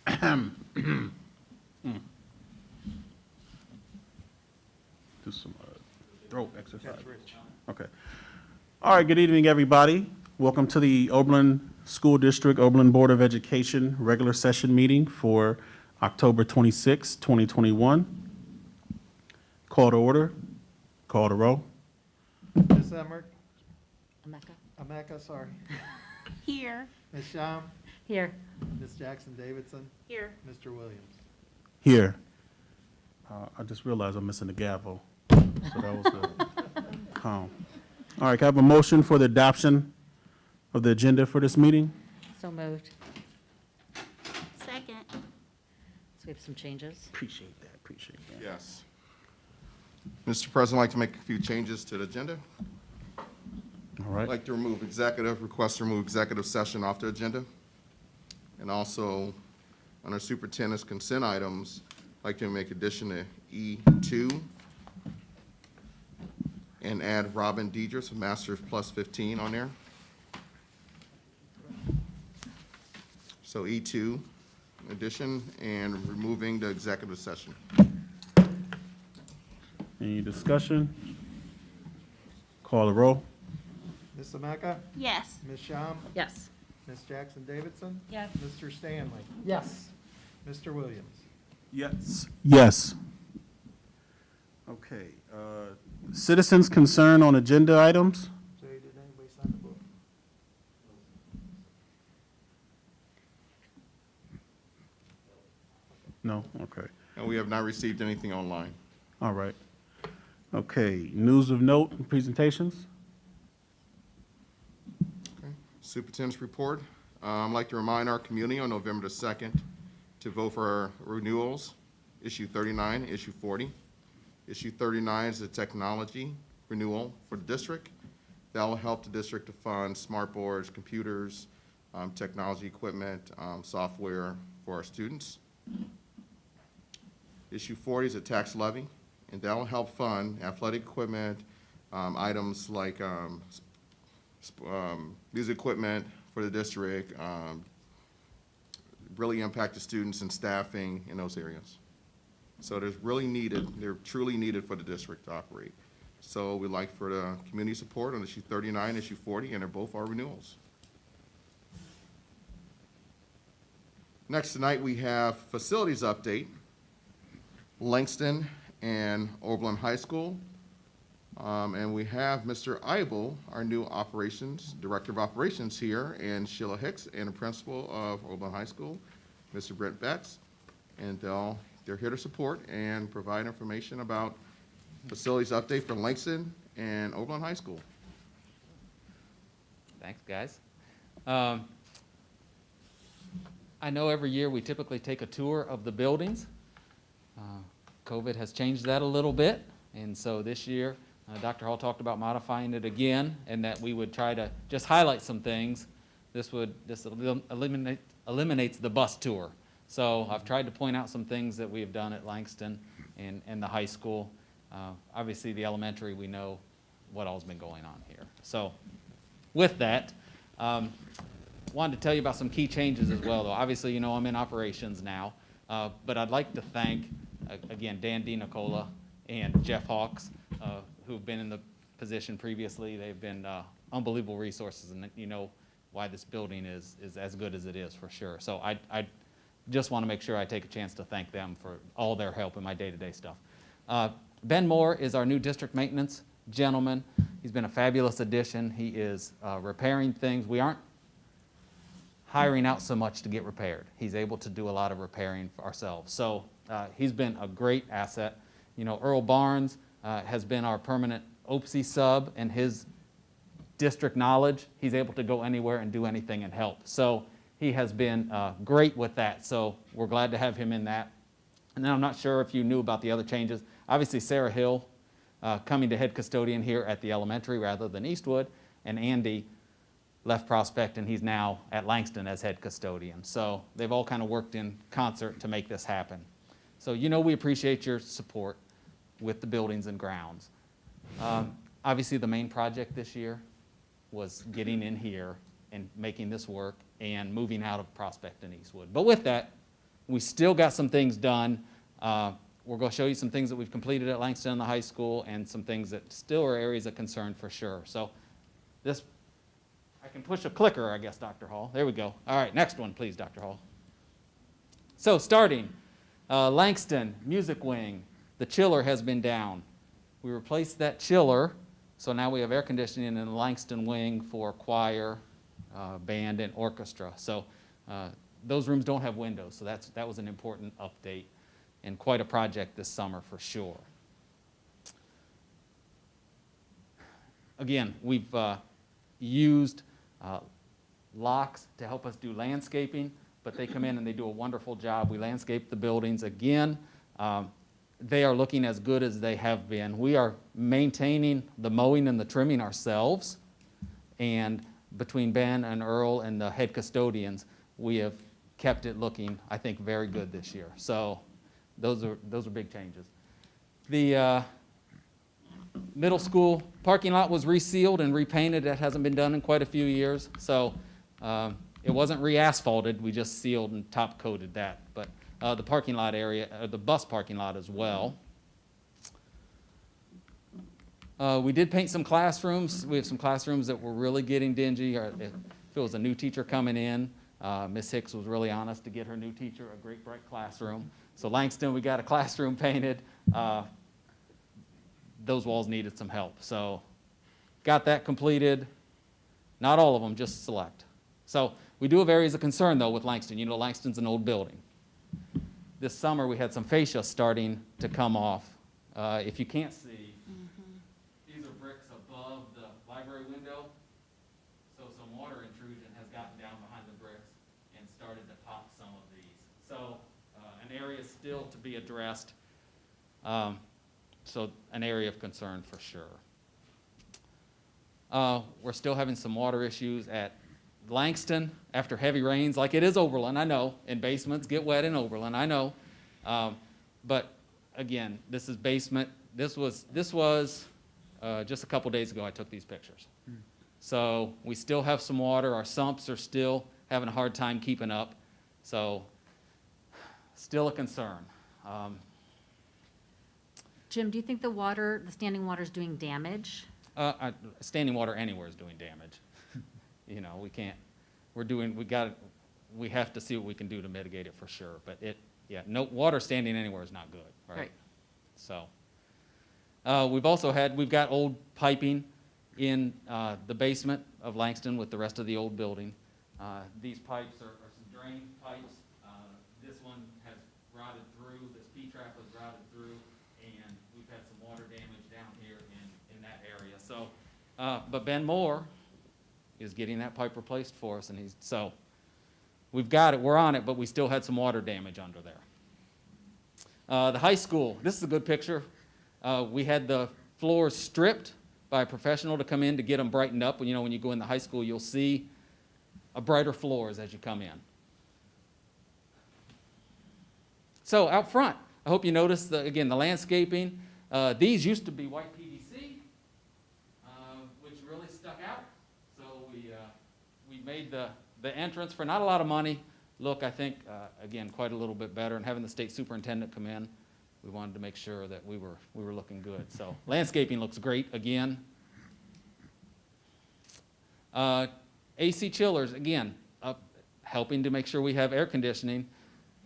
Do some throat exercise. Okay. All right, good evening, everybody. Welcome to the Oberlin School District, Oberlin Board of Education regular session meeting for October 26, 2021. Call to order. Call to roll. Ms. Emmerich? Ameka. Sorry. Here. Ms. Sham? Here. Ms. Jackson-Davidson? Here. Mr. Williams? Here. I just realized I'm missing the gavel. So that was the calm. All right, can I have a motion for the adoption of the agenda for this meeting? So moved. Second. So we have some changes. Appreciate that. Yes. Mr. President, I'd like to make a few changes to the agenda. All right. I'd like to request to remove executive session off the agenda. And also, under superintendent's consent items, I'd like to make addition to E2 and add Robin Deidris, Master's Plus 15 on there. So E2 addition and removing the executive session. Any discussion? Call the roll. Ms. Ameka? Yes. Ms. Sham? Yes. Ms. Jackson-Davidson? Yes. Mr. Stanley? Yes. Mr. Williams? Yes. Yes. Okay. Citizens' concern on agenda items? Jay, did anybody sign the book? No? Okay. And we have not received anything online. All right. Okay. News of note and presentations? Okay. Superintendent's report. I'd like to remind our community on November the 2nd to vote for our renewals, issue 39, issue 40. Issue 39 is the technology renewal for the district. That will help the district to fund smart boards, computers, technology equipment, software for our students. Issue 40 is a tax levy, and that will help fund athletic equipment, items like music equipment for the district, really impact the students and staffing in those areas. So they're truly needed for the district to operate. So we'd like for the community support on issue 39, issue 40, and they're both our renewals. Next tonight we have facilities update, Langston and Oberlin High School. And we have Mr. Eibel, our new Director of Operations here, and Sheila Hicks, and the Principal of Oberlin High School, Mr. Brent Betts. And they're here to support and provide information about facilities update for Langston and Oberlin High School. Thanks, guys. I know every year we typically take a tour of the buildings. COVID has changed that a little bit, and so this year Dr. Hall talked about modifying it again, and that we would try to just highlight some things. This eliminates the bus tour. So I've tried to point out some things that we have done at Langston and the high school. Obviously, the elementary, we know what all's been going on here. So with that, wanted to tell you about some key changes as well, though. Obviously, you know I'm in operations now, but I'd like to thank, again, Dan DiNicola and Jeff Hawks, who've been in the position previously. They've been unbelievable resources, and you know why this building is as good as it is, for sure. So I just want to make sure I take a chance to thank them for all their help in my day-to-day stuff. Ben Moore is our new district maintenance gentleman. He's been a fabulous addition. He is repairing things. We aren't hiring out so much to get repaired. He's able to do a lot of repairing for ourselves. So he's been a great asset. You know, Earl Barnes has been our permanent OPSI sub, and his district knowledge, he's able to go anywhere and do anything and help. So he has been great with that, so we're glad to have him in that. And then I'm not sure if you knew about the other changes. Obviously, Sarah Hill coming to head custodian here at the elementary rather than Eastwood, and Andy left Prospect, and he's now at Langston as head custodian. So they've all kind of worked in concert to make this happen. So you know we appreciate your support with the buildings and grounds. Obviously, the main project this year was getting in here and making this work and moving out of Prospect and Eastwood. But with that, we still got some things done. We're going to show you some things that we've completed at Langston and the high school and some things that still are areas of concern for sure. So this, I can push a clicker, I guess, Dr. Hall. There we go. All right, next one, please, Dr. Hall. So starting, Langston, music wing. The chiller has been down. We replaced that chiller, so now we have air conditioning in the Langston wing for choir, band, and orchestra. So those rooms don't have windows, so that was an important update and quite a project this summer for sure. Again, we've used locks to help us do landscaping, but they come in and they do a wonderful job. We landscape the buildings. Again, they are looking as good as they have been. We are maintaining the mowing and the trimming ourselves, and between Ben and Earl and the head custodians, we have kept it looking, I think, very good this year. So those are big changes. The middle school parking lot was resealed and repainted. That hasn't been done in quite a few years. So it wasn't re-asphalted. We just sealed and top coated that. But the parking lot area, the bus parking lot as well. We did paint some classrooms. We have some classrooms that were really getting dingy. If it was a new teacher coming in, Miss Hicks was really honest to get her new teacher a great bright classroom. So Langston, we got a classroom painted. Those walls needed some help. So got that completed. Not all of them, just select. So we do have areas of concern, though, with Langston. You know, Langston's an old building. This summer, we had some fascia starting to come off. If you can't see, these are bricks above the library window. So some water intrusion has gotten down behind the bricks and started to pop some of these. So an area still to be addressed. So an area of concern for sure. We're still having some water issues at Langston after heavy rains, like it is Oberlin, I know, and basements get wet in Oberlin, I know. But again, this is basement. This was just a couple days ago I took these pictures. So we still have some water. Our sumps are still having a hard time keeping up. So still a concern. Jim, do you think the standing water is doing damage? Standing water anywhere is doing damage. You know, we have to see what we can do to mitigate it for sure. But no water standing anywhere is not good, right? Right. So we've got old piping in the basement of Langston with the rest of the old building. These pipes are some drain pipes. This one has rotted through. This P-trap was rotted through, and we've had some water damage down here in that area. So, but Ben Moore is getting that pipe replaced for us, and so we've got it. We're on it, but we still had some water damage under there. The high school. This is a good picture. We had the floors stripped by a professional to come in to get them brightened up. You know, when you go in the high school, you'll see a brighter floors as you come in. So out front, I hope you notice, again, the landscaping. These used to be white PVC, which really stuck out. So we made the entrance for not a lot of money look, I think, again, quite a little bit better. And having the state superintendent come in, we wanted to make sure that we were looking good. So landscaping looks great again. AC chillers, again, helping to make sure we have air conditioning.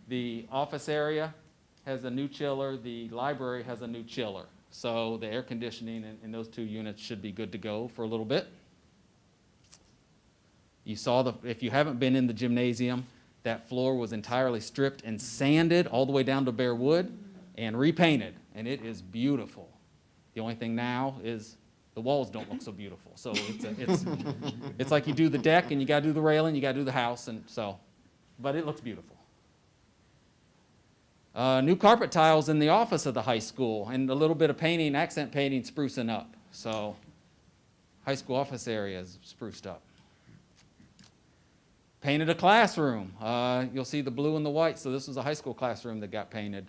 The office area has a new chiller. The library has a new chiller. So the air conditioning in those two units should be good to go for a little bit. You saw if you haven't been in the gymnasium, that floor was entirely stripped and sanded all the way down to bare wood and repainted, and it is beautiful. The only thing now is the walls don't look so beautiful. So it's like you do the deck and you got to do the railing, you got to do the house, and so, but it looks beautiful. New carpet tiles in the office of the high school, and a little bit of painting, accent painting, sprucing up. So high school office area is spruced up. Painted a classroom. You'll see the blue and the white. So this was a high school classroom that got painted.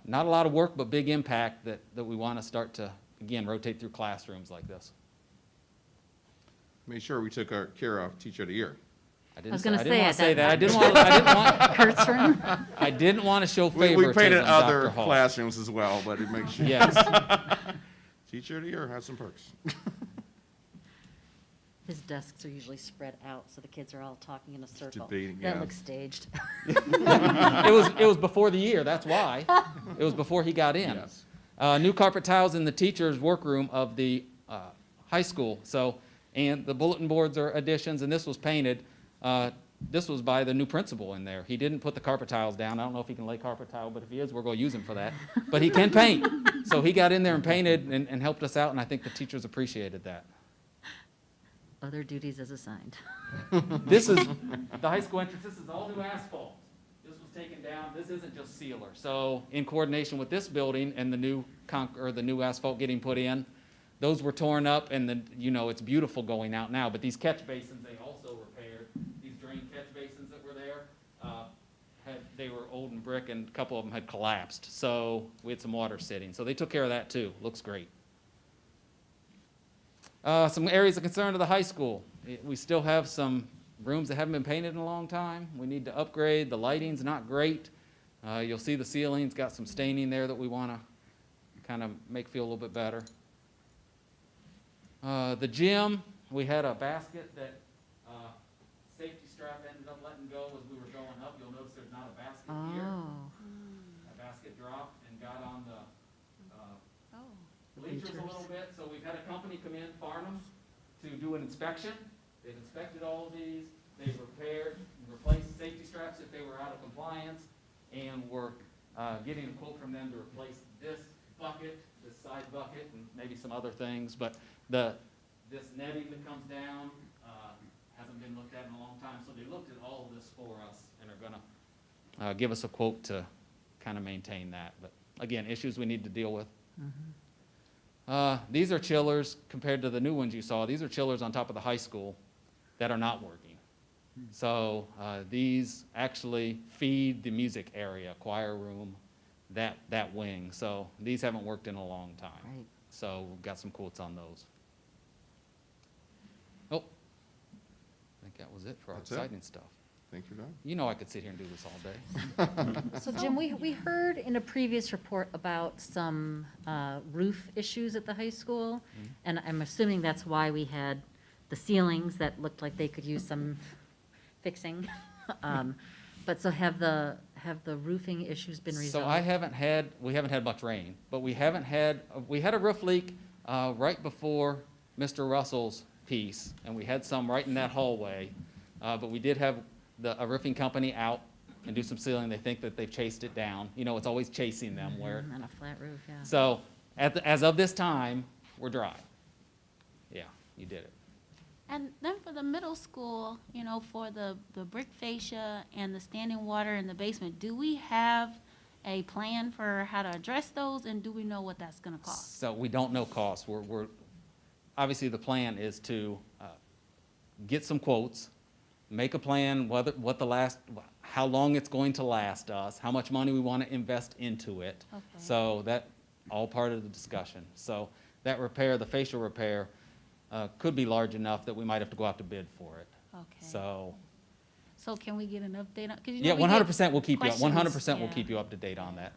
Not a lot of work, but big impact that we want to start to, again, rotate through classrooms like this. Made sure we took our care of Teacher of the Year. I was didn't gonna say, I didn't say want to it, say that- that. Kurt's room? I didn't want to show We favoritism, paid in other Dr. Hall. classrooms as well, but it makes you, Yes. teacher of the year has some perks. His desks are usually spread out, so the kids are all talking in a circle. debating, That yeah. looks staged. It was before the year, that's why. It was before he got in. Yes. New carpet tiles in the teacher's workroom of the high school. So, and the bulletin boards are additions, and this was painted. This was by the new principal in there. He didn't put the carpet tiles down. I don't know if he can lay carpet tile, but if he is, we're going to use him for that. But he can paint. So he got in there and painted and helped us out, and I think the teachers appreciated that. Other duties as assigned. This is the high school entrance. This is all new asphalt. This was taken down. This isn't just sealer. So in coordination with this building and the new the new asphalt getting put in, those were torn up, and then it's beautiful going out now. But these catch basins they also repaired. These drain catch basins that were there they were old and brick, and a couple of them had collapsed. So we had some water sitting. So they took care of that too. Looks great. Some areas of concern to the high school. We still have some rooms that haven't been painted in a long time. We need to upgrade. The lighting's not great. You'll see the ceiling's got some staining there that we want to kind of make feel a little bit better. The gym, we had a basket that safety strap ended up letting go as we were going up. You'll notice there's not a basket here. Oh, That basket dropped and got on the Oh. bleachers a little bit, so we've had a company come in, Farnham, to do an inspection. They've inspected all of these, they've repaired, replaced safety straps if they were out of compliance, and we're getting a quote from them to replace this bucket, this side bucket, and maybe some other things, but this netting that comes down hasn't been looked at in a long time, so they looked at all of this for us and are gonna give us a quote to kind of maintain that, but again, issues we need to deal with. These are chillers compared to the new ones you saw. These are chillers on top of the high school that are not working. So these actually feed the music area, choir room, that wing. So these haven't worked in a long time. right. So we've got some quotes on those. Oh, I think that was it for our That's it? exciting stuff. Thank you, Doug. You know I could sit here and do this all day. So Jim, we heard in a previous report about some roof issues at the high school, and I'm assuming that's why we had the ceilings that looked like they could use some fixing. But so have the roofing issues been resolved? So we haven't had much rain, but we had a roof leak right before Mr. Russell's piece, and we had some right in that hallway. But we did have a roofing company out and do some sealing. They think that they've chased it down. It's always chasing them where. On a flat roof, yeah. So as of this time, we're dry. Yeah, you did it. And then for the middle school, for the brick fascia and the standing water in the basement, do we have a plan for how to address those, and do we know what that's gonna cost? So we don't know costs. We're obviously the plan is to get some quotes, make a plan how long it's going to last us, how much money we want to invest into it. Okay. So that all part of the discussion. So that repair, the facial repair, could be large enough that we might have to go out to bid for it. Okay. So can we get an update on, because yeah, 100% we'll keep you. 100% we'll yeah. keep you up to date on that.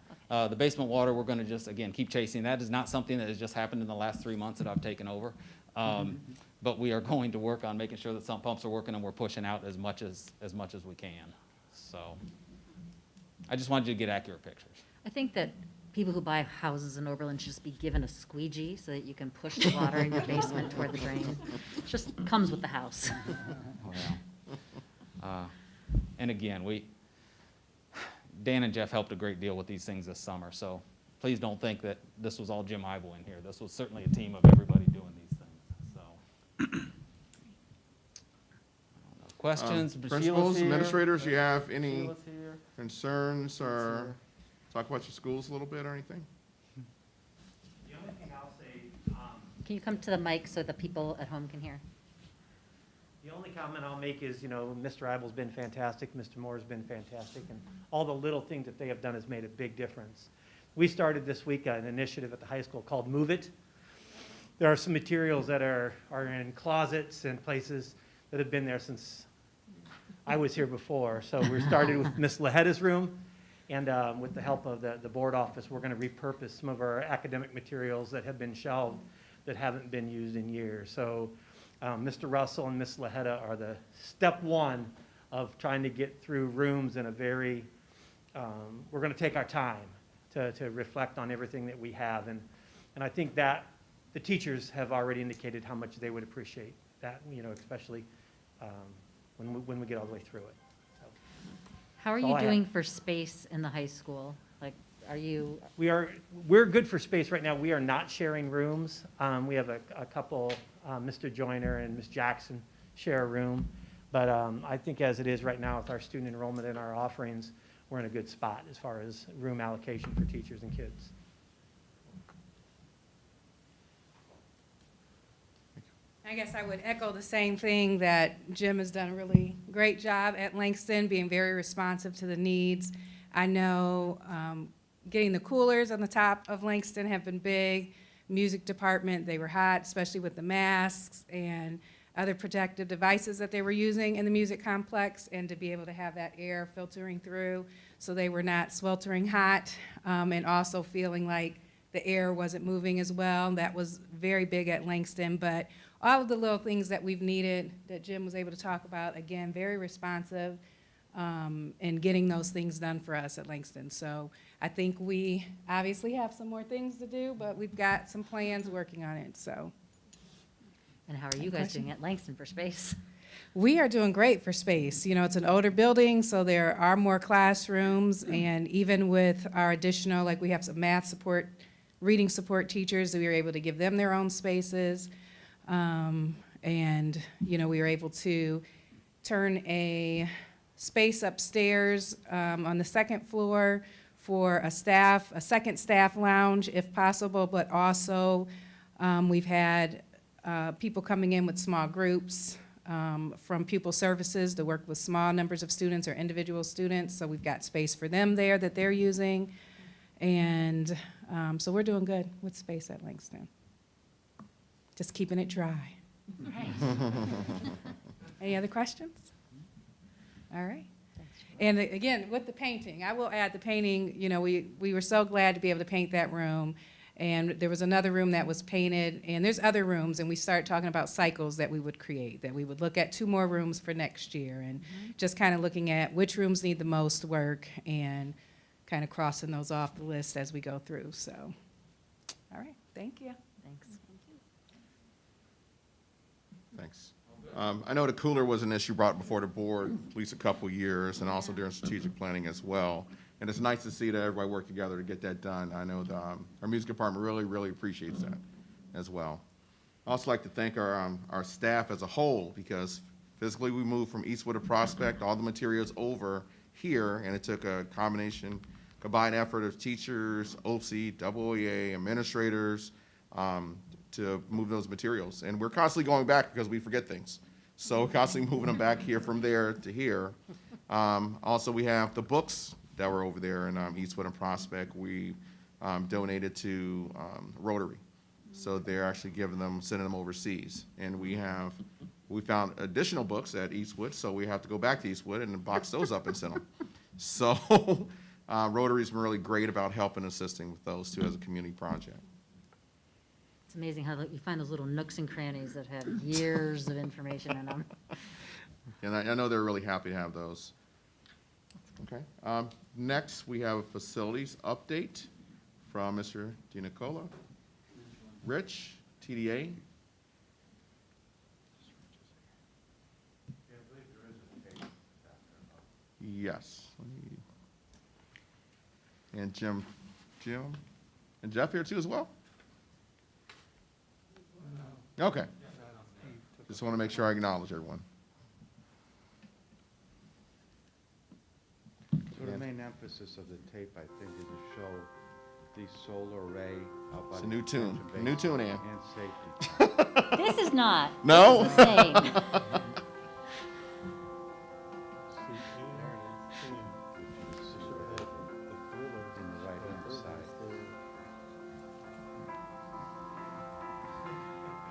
The basement water, we're going to just again keep chasing. That is not something that has just happened in the last 3 months that I've taken over. But we are going to work on making sure that some pumps are working, and we're pushing out as much as we can. So I just wanted you to get accurate pictures. I think that people who buy houses in Oberlin should just be given a squeegee so that you can push the water in your basement toward the drain. It just comes with the house. And again, Dan and Jeff helped a great deal with these things this summer, so please don't think that this was all Jim Eibel in here. This was certainly a team of everybody doing these things, so. I don't know. Questions? Sheila's Principals, here. administrators, you have any Sheila's here. concerns or talk about your schools a little bit or anything? The only thing I'll say, Can you come to the mic so the people at home can hear? the only comment I'll make is, Mr. Eibel's been fantastic, Mr. Moore's been fantastic, and all the little things that they have done has made a big difference. We started this week an initiative at the high school called Move It. There are some materials that are in closets and places that have been there since I was here before. So we started with Miss Laheda's room, and with the help of the board office, we're going to repurpose some of our academic materials that have been shelved that haven't been used in years. So Mr. Russell and Miss Laheda are the step one of trying to get through rooms in a very, we're going to take our time to reflect on everything that we have. And I think that the teachers have already indicated how much they would appreciate that, especially when we get all the way through it. So, How are That's all you I have. doing for space in the high school? Like, are you, we're good for space right now. We are not sharing rooms. We have a couple, Mr. Joyner and Ms. Jackson share a room. But I think as it is right now with our student enrollment and our offerings, we're in a good spot as far as room allocation for teachers and kids. I guess I would echo the same thing, that Jim has done a really great job at Langston, being very responsive to the needs. I know getting the coolers on the top of Langston have been big. Music department, they were hot, especially with the masks and other protective devices that they were using in the music complex, and to be able to have that air filtering through so they were not sweltering hot, and also feeling like the air wasn't moving as well. That was very big at Langston, but all of the little things that we've needed that Jim was able to talk about, again, very responsive in getting those things done for us at Langston. So I think we obviously have some more things to do, but we've got some plans working on it, so. and how are you guys doing at Langston for space? We are doing great for space. It's an older building, so there are more classrooms, and even with our additional, like we have some math support, reading support teachers, we were able to give them their own spaces. And, we were able to turn a space upstairs on the second floor for a second staff lounge if possible, but also we've had people coming in with small groups from pupil services to work with small numbers of students or individual students. So we've got space for them there that they're using. And so we're doing good with space at Langston. Just keeping it dry. Any other questions? All right. And again, with the painting, I will add the painting, we were so glad to be able to paint that room. And there was another room that was painted, and there's other rooms, and we started talking about cycles that we would create, that we would look at 2 more rooms for next year, and just kind of looking at which rooms need the most work and kind of crossing those off the list as we go through. So, all right, thank you. Thanks. Thanks. I know the cooler was an issue brought before the board at least a couple years, and also during strategic planning as well. And it's nice to see that everybody worked together to get that done. I know our music department really, really appreciates that as well. I also like to thank our staff as a whole, because physically we moved from Eastwood to Prospect, all the materials over here, and it took a combined effort of teachers, OC, OEA, administrators, to move those materials. And we're constantly going back because we forget things. So we're constantly moving them back here from there to here. Also, we have the books that were over there in Eastwood and Prospect. We donated to Rotary. So they're actually sending them overseas. And we found additional books at Eastwood, so we have to go back to Eastwood and box those up and send them. So Rotary's been really great about helping and assisting with those too as a community project. It's amazing how you find those little nooks and crannies that have years of information in them. And I know they're really happy to have those. Okay. Next, we have a facilities update from Mr. DiNicola. Rich, TDA. Yes. And Jim, and Jeff here too as well? Okay. Just want to make sure I acknowledge everyone. So the main emphasis of the tape, I think, is to show the solar array out by It's the a new tune. detention New tune, Ann. basin and safety. This is not. No? This is the same. Which is in the right-hand side.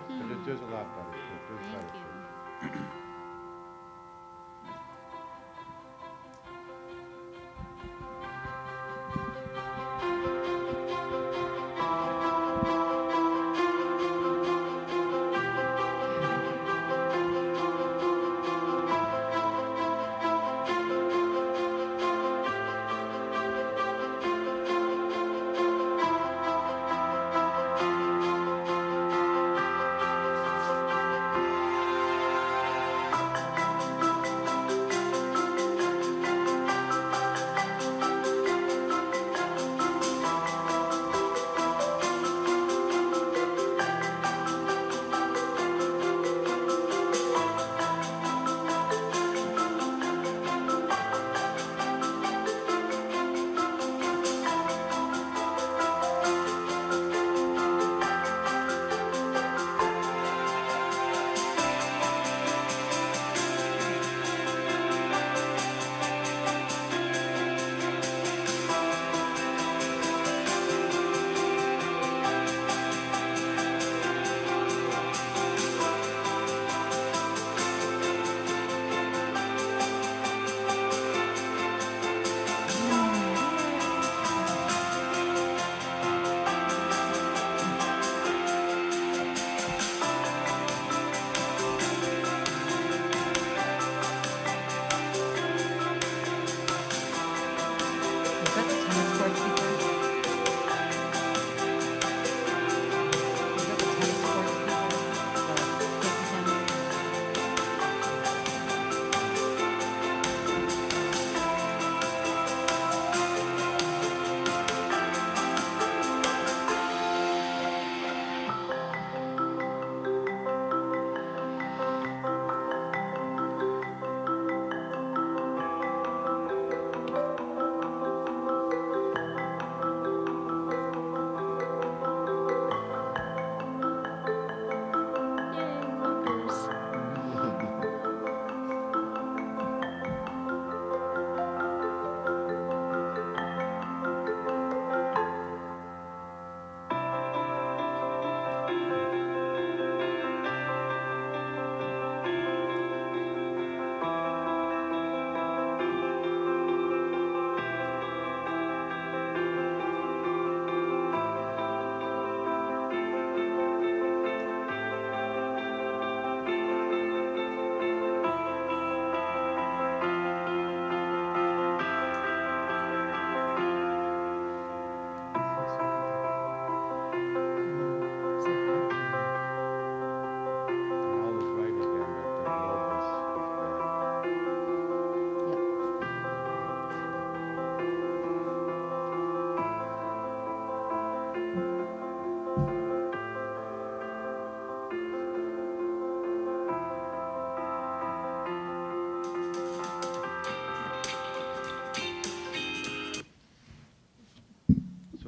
But it does a lot better. It does Thank better. you.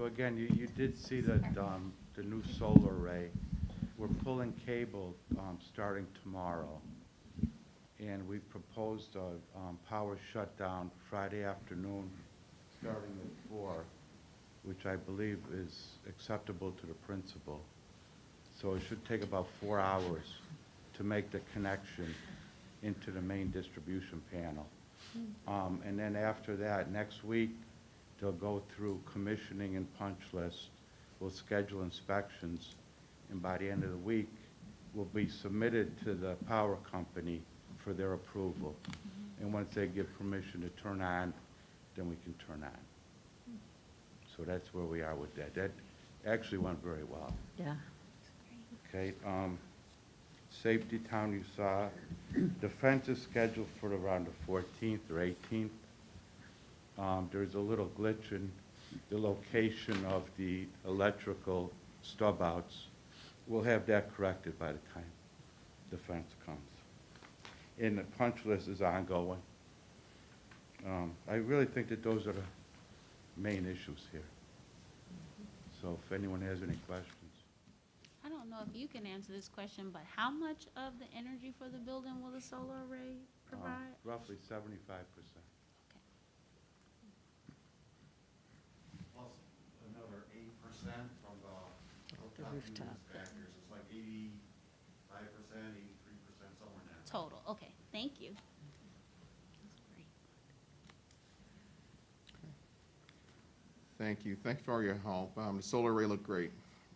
So again, you did see that, the new solar array. We're pulling cable, starting tomorrow. And we proposed a, power shutdown Friday afternoon, starting at 4, which I believe is acceptable to the principal. So it should take about 4 hours to make the connection into the main distribution panel. And then after that, next week, they'll go through commissioning and punch list. We'll schedule inspections, and by the end of the week, will be submitted to the power company for their approval. And once they give permission to turn on, then we can turn on. So that's where we are with that. That actually went very well. Yeah. Okay, Safety Town, you saw. The fence is scheduled for around the 14th or 18th. There's a little glitch in the location of the electrical stub outs. We'll have that corrected by the time the fence comes. And the punch list is ongoing. I really think that those are the main issues here. So if anyone has any questions. I don't know if you can answer this question, but how much of the energy for the building will the solar array provide? Roughly 75%. Plus another 8% from the rooftop. factors. It's like 85%, 83%, somewhere in there. Total, okay, thank you. That's great. Thank you. Thank you for all your help. The solar array looked great.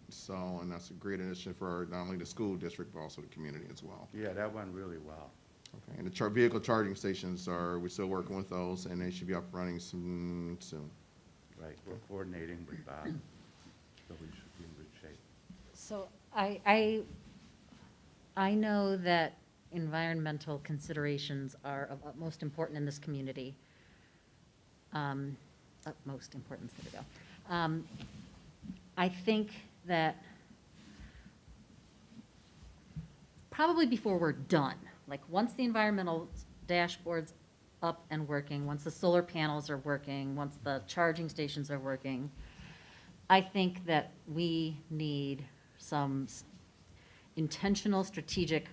So, and that's a great initiative for not only the school district, but also the community as well. Yeah, that went really well. Okay, and the vehicle charging stations we're still working with those, and they should be up running soon. Right, we're coordinating with Bob, so we should be in good shape. So I know that environmental considerations are of utmost importance in this community. Utmost importance, there we go. I think that probably before we're done, like once the environmental dashboard's up and working, once the solar panels are working, once the charging stations are working, I think that we need some intentional, strategic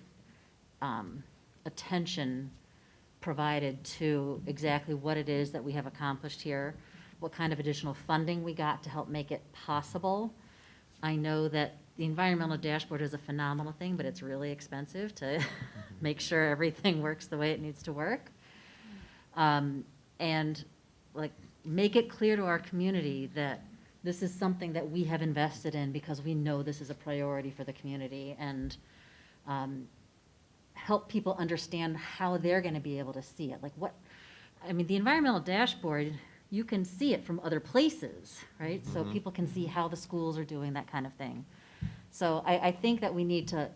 attention provided to exactly what it is that we have accomplished here, what kind of additional funding we got to help make it possible. I know that the environmental dashboard is a phenomenal thing, but it's really expensive to make sure everything works the way it needs to work. And like, make it clear to our community that this is something that we have invested in because we know this is a priority for the community, and help people understand how they're gonna be able to see it. Like I mean, the environmental dashboard, you can see it from other places, right? So people can see how the schools are doing, that kind of thing. So I think that we need to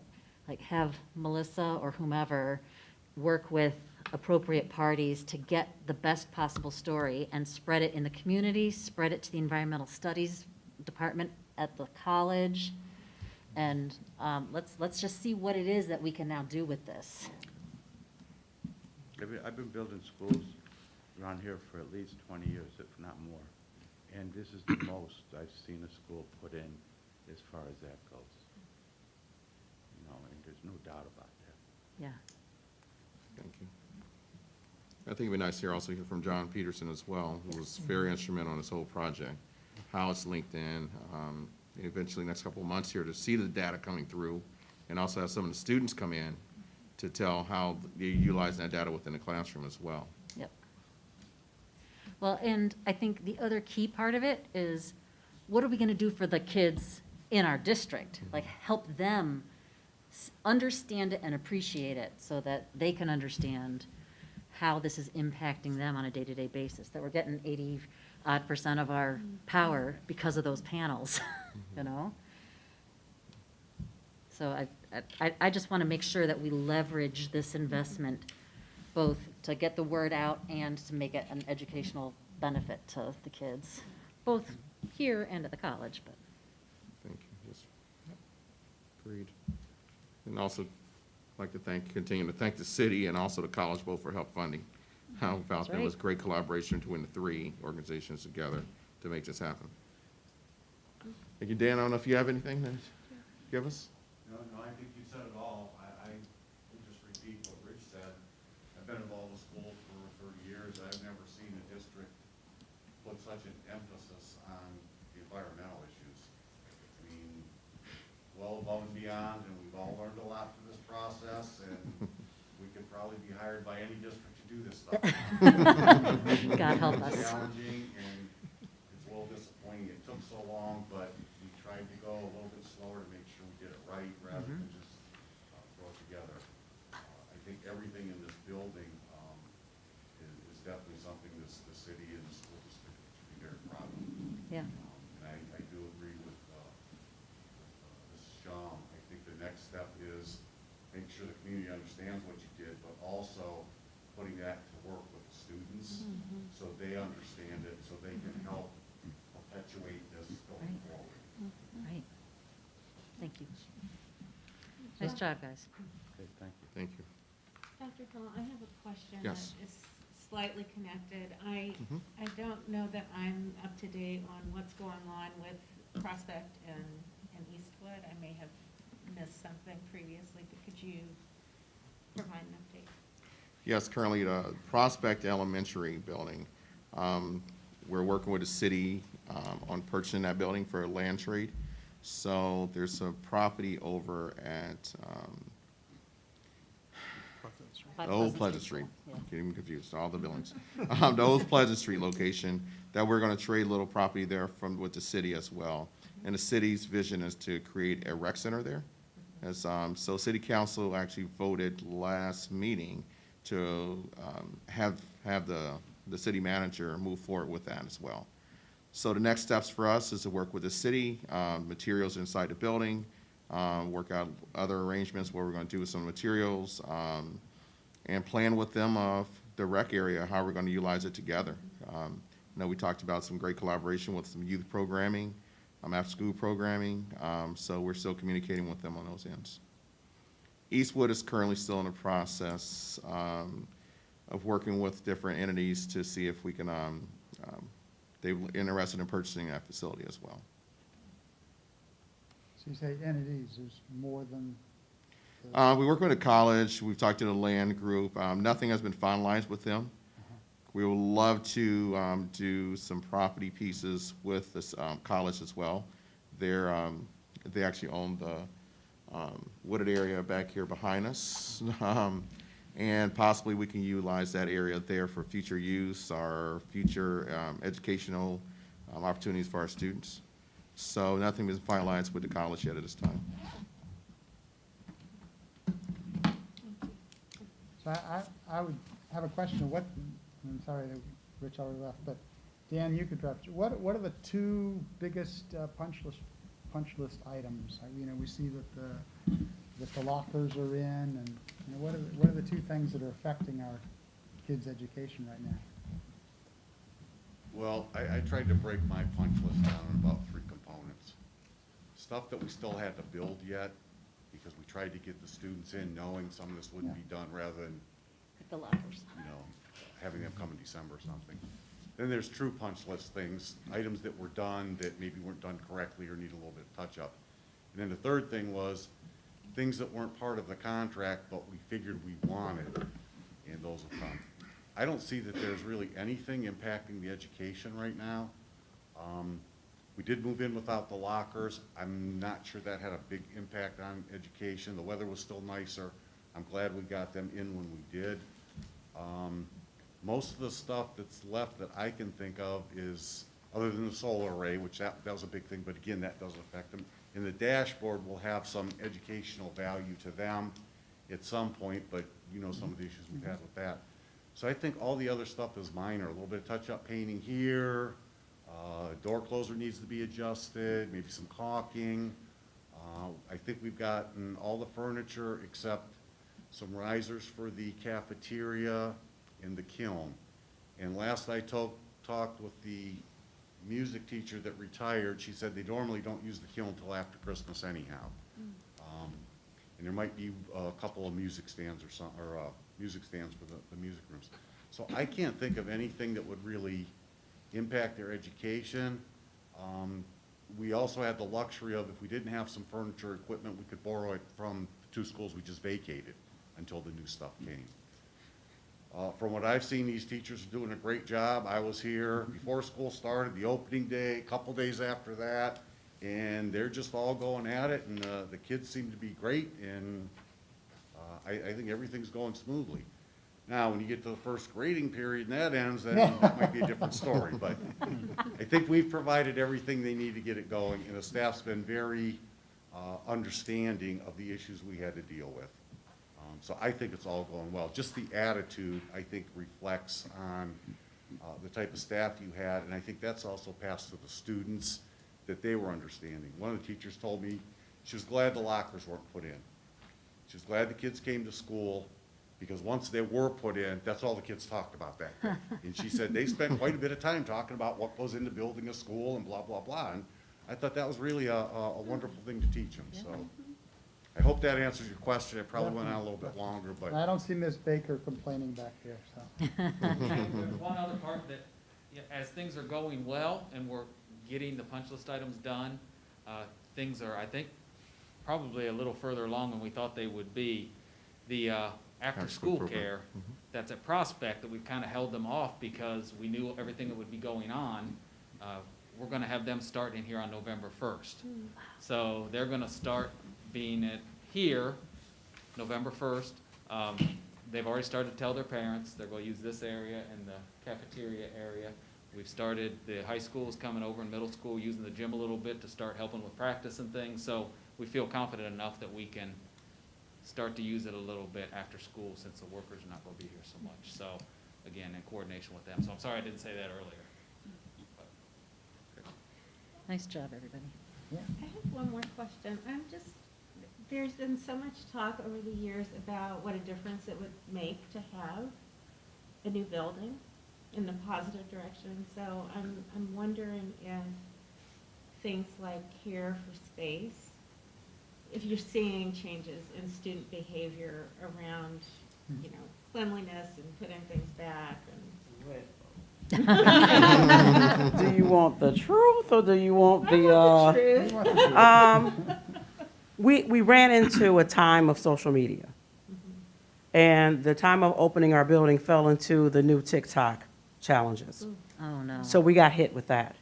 like have Melissa or whomever work with appropriate parties to get the best possible story and spread it in the community, spread it to the environmental studies department at the college. And let's just see what it is that we can now do with this. I've been building schools around here for at least 20 years, if not more. And this is the most I've seen a school put in as far as that goes. You know, and there's no doubt about that. Yeah. Thank you. I think it'd be nice to hear also hear from John Peterson as well, who was very instrumental in this whole project, how it's linked in, eventually next couple of months here to see the data coming through, and also have some of the students come in to tell how they're utilizing that data within the classroom as well. Yep. Well, and I think the other key part of it is, what are we gonna do for the kids in our district? Like, help them understand it and appreciate it so that they can understand how this is impacting them on a day-to-day basis, that we're getting 80% of our power because of those panels, you know? So I just want to make sure that we leverage this investment both to get the word out and to make it an educational benefit to the kids, both here and at the college, but. Thank you. Yes. Agreed. And also, like to continue to thank the city and also the college both for help funding. How felt there was great collaboration between the three organizations together to make this happen. Thank you, Dan. I don't know if you have anything to give us? No, I think you said it all. I will just repeat what Rich said. I've been involved with schools for 30 years. I've never seen a district put such an emphasis on the environmental issues. I mean, well above and beyond, and we've all learned a lot through this process, and we could probably be hired by any district to do this stuff. God help us. It's challenging, and it's a little disappointing. It took so long, but we tried to go a little bit slower to make sure we did it right, rather than just throw it together. I think everything in this building is definitely something the city and the school district should be very proud of. Yeah. And I do agree with Mrs. Shaw. I think the next step is make sure the community understands what you did, but also putting that to work with the students so they understand it, so they can help perpetuate this going Right. forward. Right. Thank you. Nice job, guys. Okay, thank you. Thank you. Dr. Hill, I have a question Yes. that is slightly connected. I Mhm. don't know that I'm up to date on what's going on with Prospect and Eastwood. I may have missed something previously, but could you provide an update? Yes, currently the Prospect Elementary building, we're working with the city on purchasing that building for a land trade. So there's a property over at By the old Pleasant Street. Yeah. Getting confused, all the buildings. The old Pleasant Street location, that we're gonna trade a little property there with the city as well. And the city's vision is to create a rec center there. As, so city council actually voted last meeting to have the city manager move forward with that as well. So the next steps for us is to work with the city, materials inside the building, work out other arrangements where we're gonna do some materials, and plan with them of the rec area, how we're gonna utilize it together. I know we talked about some great collaboration with some youth programming, after-school programming, so we're still communicating with them on those ends. Eastwood is currently still in the process of working with different entities to see if we can, they're interested in purchasing that facility as well. So you say entities, there's more than, We work with a college, we've talked to the land group, nothing has been finalized with them. We would love to do some property pieces with this college as well. They actually own the wooded area back here behind us. And possibly we can utilize that area there for future use or future educational opportunities for our students. So nothing is finalized with the college yet at this time. so I would have a question, what, I'm sorry that Rich already left, but Dan, you could perhaps, what are the two biggest punch list items? You know, we see that the lockers are in, and, you know, what are the two things that are affecting our kids' education right now? Well, I tried to break my punch list down in about 3 components. Stuff that we still had to build yet, because we tried to get the students in knowing some of this wouldn't be done, rather than, Like the lockers. you know, having them come in December or something. Then there's true punch list things, items that were done that maybe weren't done correctly or need a little bit of touch-up. And then the third thing was things that weren't part of the contract, but we figured we wanted, and those will come. I don't see that there's really anything impacting the education right now. We did move in without the lockers. I'm not sure that had a big impact on education. The weather was still nicer. I'm glad we got them in when we did. Most of the stuff that's left that I can think of is, other than the solar array, which that was a big thing, but again, that doesn't affect them. And the dashboard will have some educational value to them at some point, but you know some of the issues we've had with that. So I think all the other stuff is minor, a little bit of touch-up painting here, door closer needs to be adjusted, maybe some caulking. I think we've gotten all the furniture except some risers for the cafeteria and the kiln. And last I talked with the music teacher that retired, she said they normally don't use the kiln until after Christmas anyhow. And there might be a couple of music stands or music stands for the music rooms. So I can't think of anything that would really impact their education. we also had the luxury of, if we didn't have some furniture equipment, we could borrow it from the two schools we just vacated until the new stuff came. From what I've seen, these teachers are doing a great job. I was here before school started, the opening day, a couple days after that, and they're just all going at it, and the kids seem to be great, and I think everything's going smoothly. Now, when you get to the first grading period and that ends, then that might be a different story, but I think we've provided everything they need to get it going, and the staff's been very understanding of the issues we had to deal with. So I think it's all going well. Just the attitude, I think, reflects on the type of staff you had, and I think that's also passed to the students, that they were understanding. One of the teachers told me she was glad the lockers weren't put in. She was glad the kids came to school, because once they were put in, that's all the kids talked about that day. And she said they spent quite a bit of time talking about what goes into building a school and blah, blah, blah. And I thought that was really a wonderful thing to teach them, so. I hope that answers your question. It probably went on a little bit longer, but. I don't see Ms. Baker complaining back there, so. There's one other part that, as things are going well and we're getting the punch list items done, things are, I think, probably a little further along than we thought they would be. The after-school care that's at Prospect, that we've kind of held them off because we knew everything that would be going on. We're going to have them starting here on November 1st. So they're going to start being at here November 1st. They've already started to tell their parents they're going to use this area and the cafeteria area. We've started, the high school is coming over and middle school using the gym a little bit to start helping with practice and things. So we feel confident enough that we can start to use it a little bit after school, since the workers are not going to be here so much. So again, in coordination with them. So I'm sorry I didn't say that earlier. Nice job, everybody. I have one more question. There's been so much talk over the years about what a difference it would make to have a new building in the positive direction. So I'm wondering if things like care for space, if you're seeing changes in student behavior around, cleanliness and putting things back and. Do you want the truth, or do you want I want the truth. We ran into a time of social media. And the time of opening our building fell into the new TikTok challenges. Oh, no. So we got hit with that.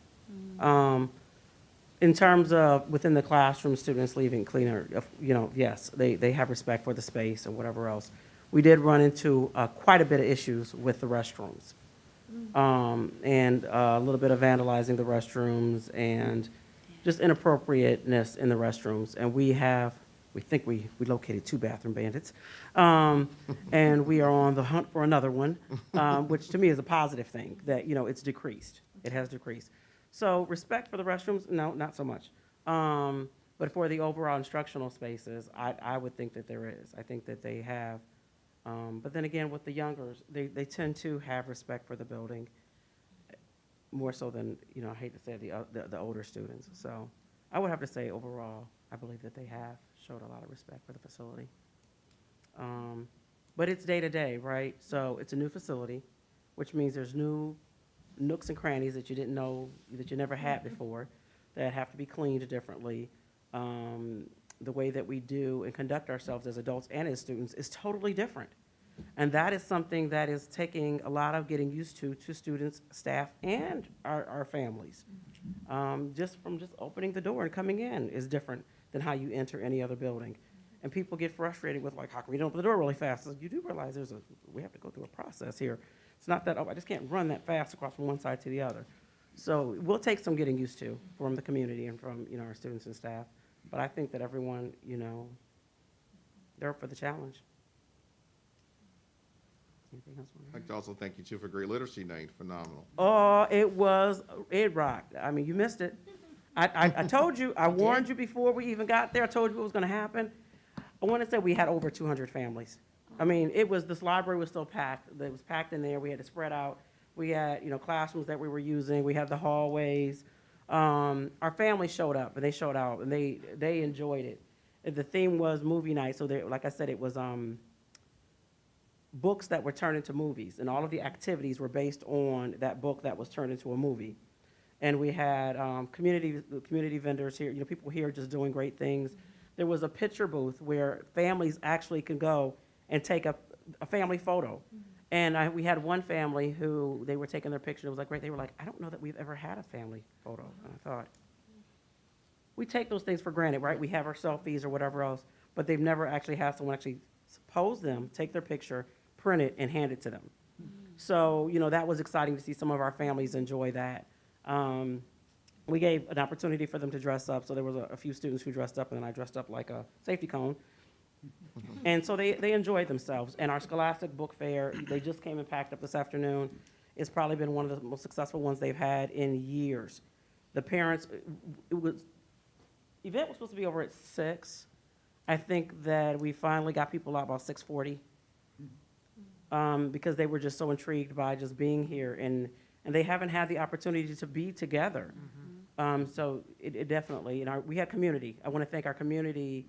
In terms of within the classroom, students leaving cleaner, yes, they have respect for the space and whatever else. We did run into quite a bit of issues with the restrooms. And a little bit of vandalizing the restrooms and just inappropriateness in the restrooms. And we think we located 2 bathroom bandits. And we are on the hunt for another one, which to me is a positive thing, that, it's decreased. It has decreased. So respect for the restrooms, no, not so much. But for the overall instructional spaces, I would think that there is. I think that they have. But then again, with the youngers, they tend to have respect for the building more so than, I hate to say the older students. So I would have to say overall, I believe that they have showed a lot of respect for the facility. But it's day to day, right? So it's a new facility, which means there's new nooks and crannies that you didn't know, that you never had before, that have to be cleaned differently. The way that we do and conduct ourselves as adults and as students is totally different. And that is something that is taking a lot of getting used to students, staff, and our families. Just opening the door and coming in is different than how you enter any other building. And people get frustrated with, like, how can we open the door really fast? So you do realize we have to go through a process here. It's not that, I just can't run that fast across from one side to the other. So we'll take some getting used to from the community and from, our students and staff. But I think that everyone, they're up for the challenge. Anything else? I'd like to also thank you too for Great Literacy Night. Phenomenal. Oh, it rocked. I mean, you missed it. I told you, I warned you before we even got there. I told you what was going to happen. I want to say we had over 200 families. I mean, this library was still packed. It was packed in there. We had to spread out. We had, classrooms that we were using. We had the hallways. Our family showed up, and they showed out, and they enjoyed it. And the theme was movie night. So like I said, it was books that were turned into movies, and all of the activities were based on that book that was turned into a movie. And we had community vendors here, people here just doing great things. There was a picture booth where families actually could go and take a family photo. And we had one family who, they were taking their picture, it was like, great, they were like, I don't know that we've ever had a family photo. And I thought, we take those things for granted, right? We have our selfies or whatever else, but they've never actually had someone actually pose them, take their picture, print it, and hand it to them. So, that was exciting to see some of our families enjoy that. We gave an opportunity for them to dress up, so there was a few students who dressed up, and then I dressed up like a safety cone. And so they enjoyed themselves. And our Scholastic Book Fair, they just came and packed up this afternoon. It's probably been one of the most successful ones they've had in years. The parents, event was supposed to be over at 6. I think that we finally got people out about 6:40. Because they were just so intrigued by just being here, and they haven't had the opportunity to be together. So it definitely, we had community. I want to thank our community.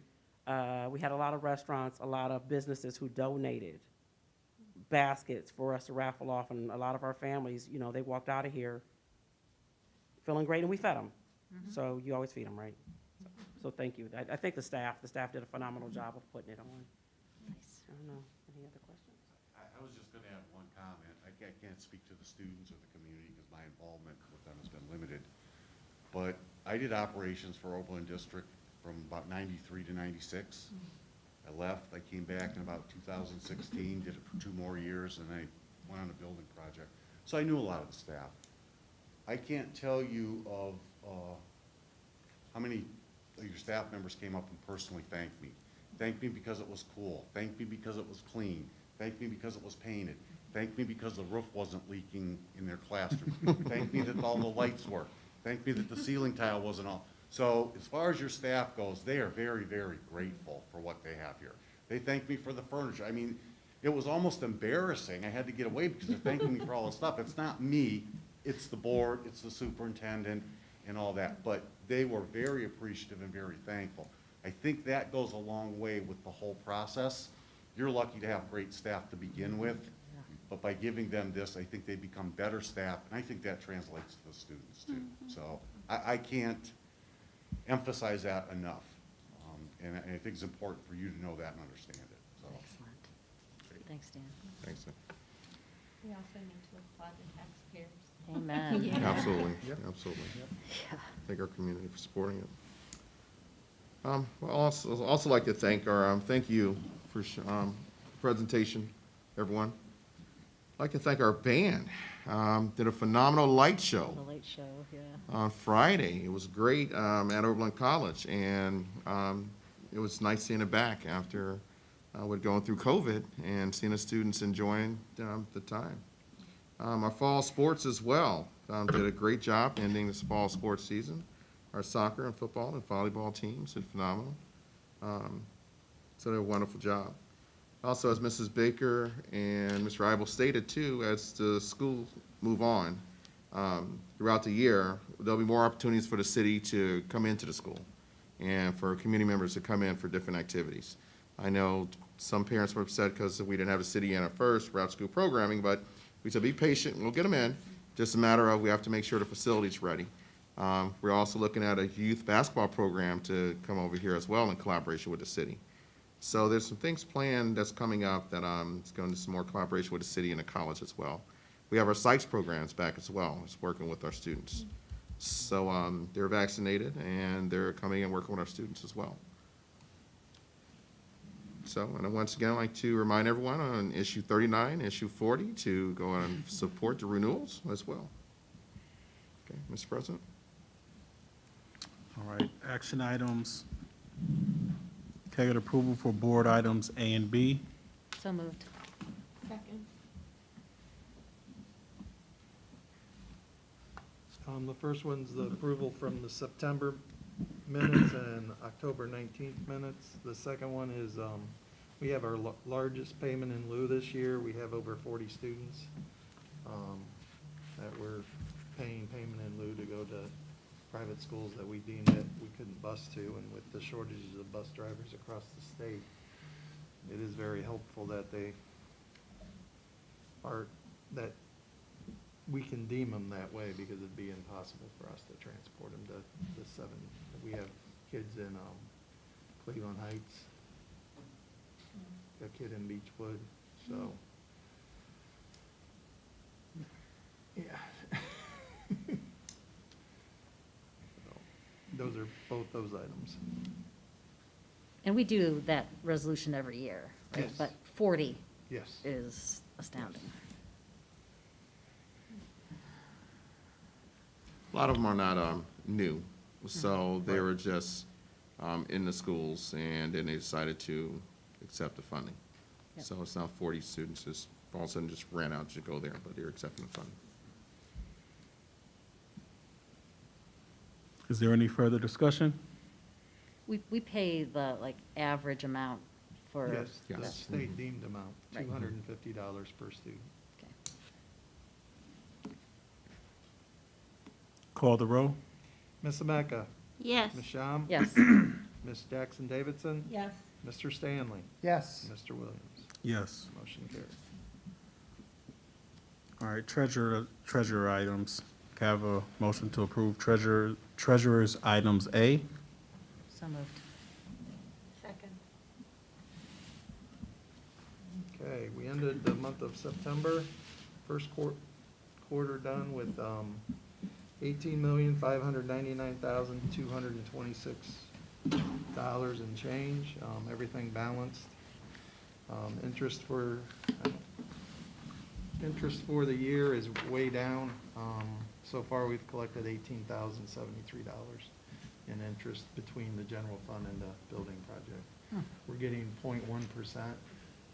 We had a lot of restaurants, a lot of businesses who donated baskets for us to raffle off, and a lot of our families, they walked out of here feeling great, and we fed them. So you always feed them, right? So thank you. I think the staff did a phenomenal job of putting it on. Nice. I don't know, any other questions? I was just gonna add one comment. I can't speak to the students or the community because my involvement with them has been limited. But I did operations for Oberlin District from about 93 to 96. I left, I came back in about 2016, did it for 2 more years, and I went on a building project. So I knew a lot of the staff. I can't tell you of how many of your staff members came up and personally thanked me. Thanked me because it was cool. Thanked me because it was clean. Thanked me because it was painted. Thanked me because the roof wasn't leaking in their classroom. Thanked me that all the lights worked. Thanked me that the ceiling tile wasn't off. So as far as your staff goes, they are very, very grateful for what they have here. They thanked me for the furniture. I mean, it was almost embarrassing. I had to get away because they're thanking me for all the stuff. It's not me, it's the board, it's the superintendent and all that. But they were very appreciative and very thankful. I think that goes a long way with the whole process. You're lucky to have great staff to begin with, but by giving them this, I think they become better staff, and I think that translates to the students too. So I can't emphasize that enough, and I think it's important for you to know that and understand it, so. Excellent. Thanks, Dan. Thanks. We also need to applaud the taxpayers. Amen. Yeah. Absolutely, Yep. absolutely. Yeah. Thank our community for supporting it. Well, also like to thank thank you for presentation, everyone. I'd like to thank our band. Did a phenomenal light show The late show, yeah. on Friday. It was great at Oberlin College, and it was nice seeing it back after we're going through COVID and seeing the students enjoying the time. Our fall sports as well did a great job ending this fall sports season. Our soccer and football and volleyball teams did phenomenal. So they did a wonderful job. Also, as Mrs. Baker and Mr. Eibel stated too, as the schools move on throughout the year, there'll be more opportunities for the city to come into the school and for community members to come in for different activities. I know some parents were upset because we didn't have a city in at first for out-school programming, but we said be patient, we'll get them in. Just a matter of we have to make sure the facility's ready. We're also looking at a youth basketball program to come over here as well in collaboration with the city. So there's some things planned that's coming up that it's going to some more collaboration with the city and the college as well. We have our psychs programs back as well. It's working with our students. So they're vaccinated and they're coming and working with our students as well. So, and once again, I'd like to remind everyone on issue 39, issue 40 to go and support the renewals as well. Okay, Mr. President. All right, action items. Can I get approval for board items A and B? So moved. Second. The first one's the approval from the September minutes and October 19th minutes. The second one is, we have our largest payment in lieu this year. We have over 40 students that we're paying payment in lieu to go to private schools that we deemed that we couldn't bus to, and with the shortages of bus drivers across the state, it is very helpful that they are, that we can deem them that way because it'd be impossible for us to transport them to the 7. We have kids in Cleveland Heights, a kid in Beechwood, so. Yeah. So, those are both those items. And we do that resolution every year, right? Yes. But 40 Yes. is astounding. A lot of them are not new, so they were just in the schools, and then they decided to accept the funding. Yep. So it's not 40 students just all of a sudden just ran out to go there, but they're accepting the funding. Is there any further discussion? We pay the, like, average amount for. Yes, the Yes. state deemed amount, Right. $250 per student. Okay. Call the row? Ms. Ameca? Yes. Ms. Shum? Yes. Ms. Jackson Davidson? Yes. Mr. Stanley? Yes. Mr. Williams? Yes. Motion carries. All right, treasurer items. Can I have a motion to approve treasurer's items A? So moved. Second. Okay, we ended the month of September, first quarter done with $18,599,226 and change, everything balanced. Interest for the year is way down. So far, we've collected $18,073 in interest between the general fund and the building project. We're getting 0.1%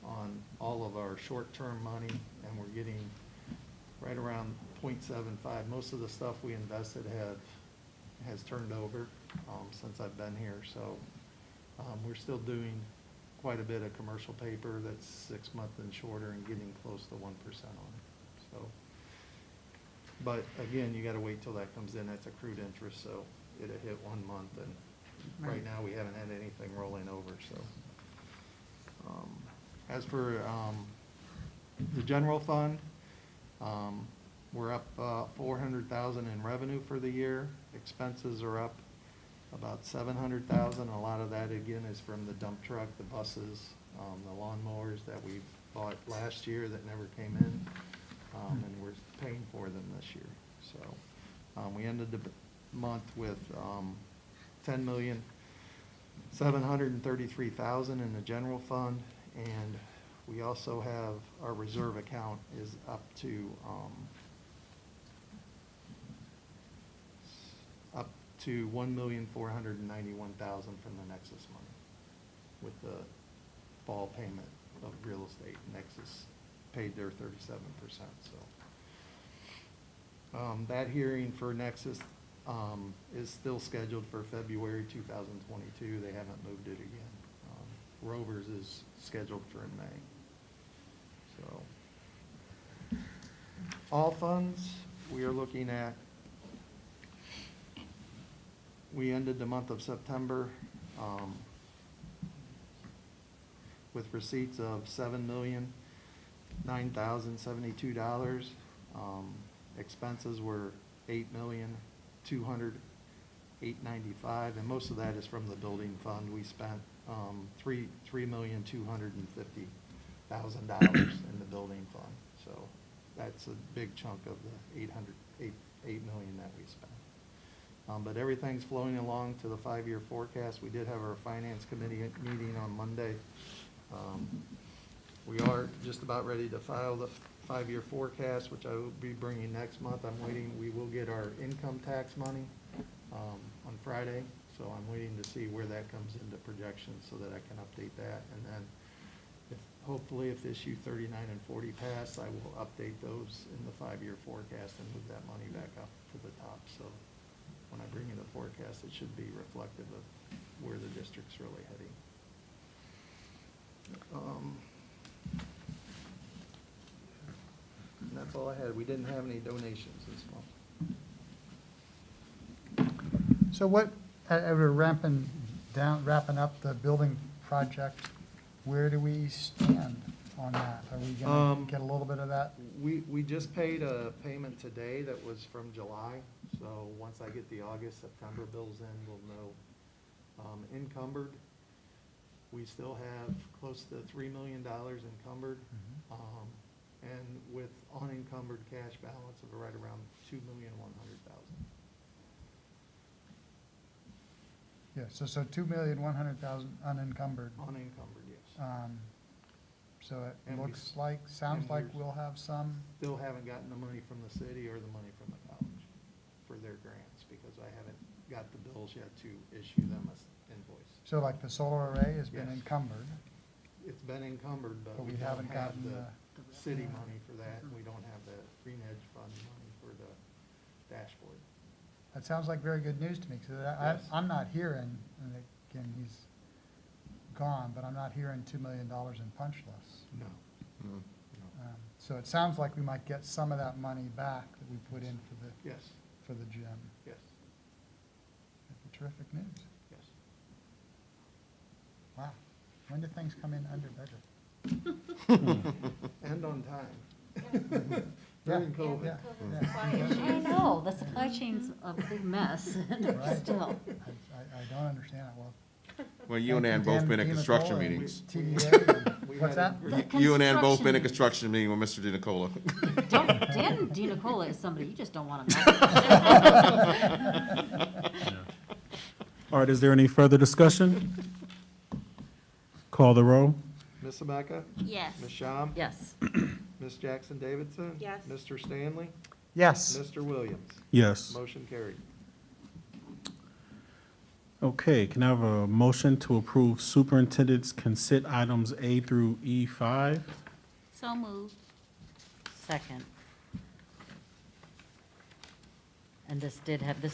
on all of our short-term money, and we're getting right around 0.75. Most of the stuff we invested has turned over since I've been here, so we're still doing quite a bit of commercial paper that's 6 months and shorter and getting close to 1% on it, so. But again, you gotta wait till that comes in, that's accrued interest, so it'll hit 1 month, and right Right. now, we haven't had anything rolling over, so. As for the general fund, we're up 400,000 in revenue for the year. Expenses are up about 700,000. A lot of that, again, is from the dump truck, the buses, the lawnmowers that we bought last year that never came in, and we're paying for them this year. So we ended the month with 10,733,000 in the general fund, and we also have, our reserve account is up to 1,491,000 from the Nexus money with the fall payment of real estate. Nexus paid their 37%, so. That hearing for Nexus is still scheduled for February 2022. They haven't moved it again. Rovers is scheduled for in May. So, all funds, we are looking at, we ended the month of September with receipts of $7,009,072. Expenses were $8,200,895, and most of that is from the building fund. We spent $3,250,000 in the building fund, so that's a big chunk of the $8 million that we spent. But everything's flowing along to the 5-year forecast. We did have our finance committee meeting on Monday. We are just about ready to file the 5-year forecast, which I will be bringing next month. I'm waiting, we will get our income tax money on Friday, so I'm waiting to see where that comes into projections so that I can update that. And then hopefully if issue 39 and 40 pass, I will update those in the 5-year forecast and move that money back up to the top. So when I bring in the forecast, it should be reflective of where the district's really heading. And that's all I had. We didn't have any donations this month. So what, we're wrapping up the building project, where do we stand on that? Are we gonna Um, get a little bit of that? We just paid a payment today that was from July, so once I get the August, September bills in, we'll know. Encumbered, we still have close to $3 million encumbered, and with unencumbered cash balance of right around $2,100,000. Yeah, so 2,100,000 unencumbered. Unencumbered, yes. So it And we looks like, sounds and like we're- we'll have some, Still haven't gotten the money from the city or the money from the college for their grants, because I haven't got the bills yet to issue them as invoice. so like the solar array has been Yes. encumbered, It's been encumbered, but but we we don't haven't have gotten the the, city money for that, and we don't have the Green Edge Fund money for the dashboard. that sounds like very good news to me, because Yes. I'm not hearing, and again, he's gone, but I'm not hearing $2 million in punch lists. No. Mm. So it sounds like we might get some of that money back that we put in Yes, for the gym. yes, That'd be terrific news. yes. Wow. When do things come in under budget? And on time. Yeah, During COVID. yeah, I know, the supply chain's a big mess, Right. still. I don't understand it well. Well, you and Ann both been at construction meetings. TDA, We what's had that? a- The You and Ann both been at construction- construction meeting with Mr. DiNicola. Dan DiNicola is somebody you just don't want to know. All right, is there any further discussion? Call the roll. Ms. Ameca? Yes. Ms. Shum? Yes. Ms. Jackson Davidson? Yes. Mr. Stanley? Yes. Mr. Williams? Yes. Motion carried. Okay, can I have a motion to approve superintendent's consent items A through E5? So moved. Second. And this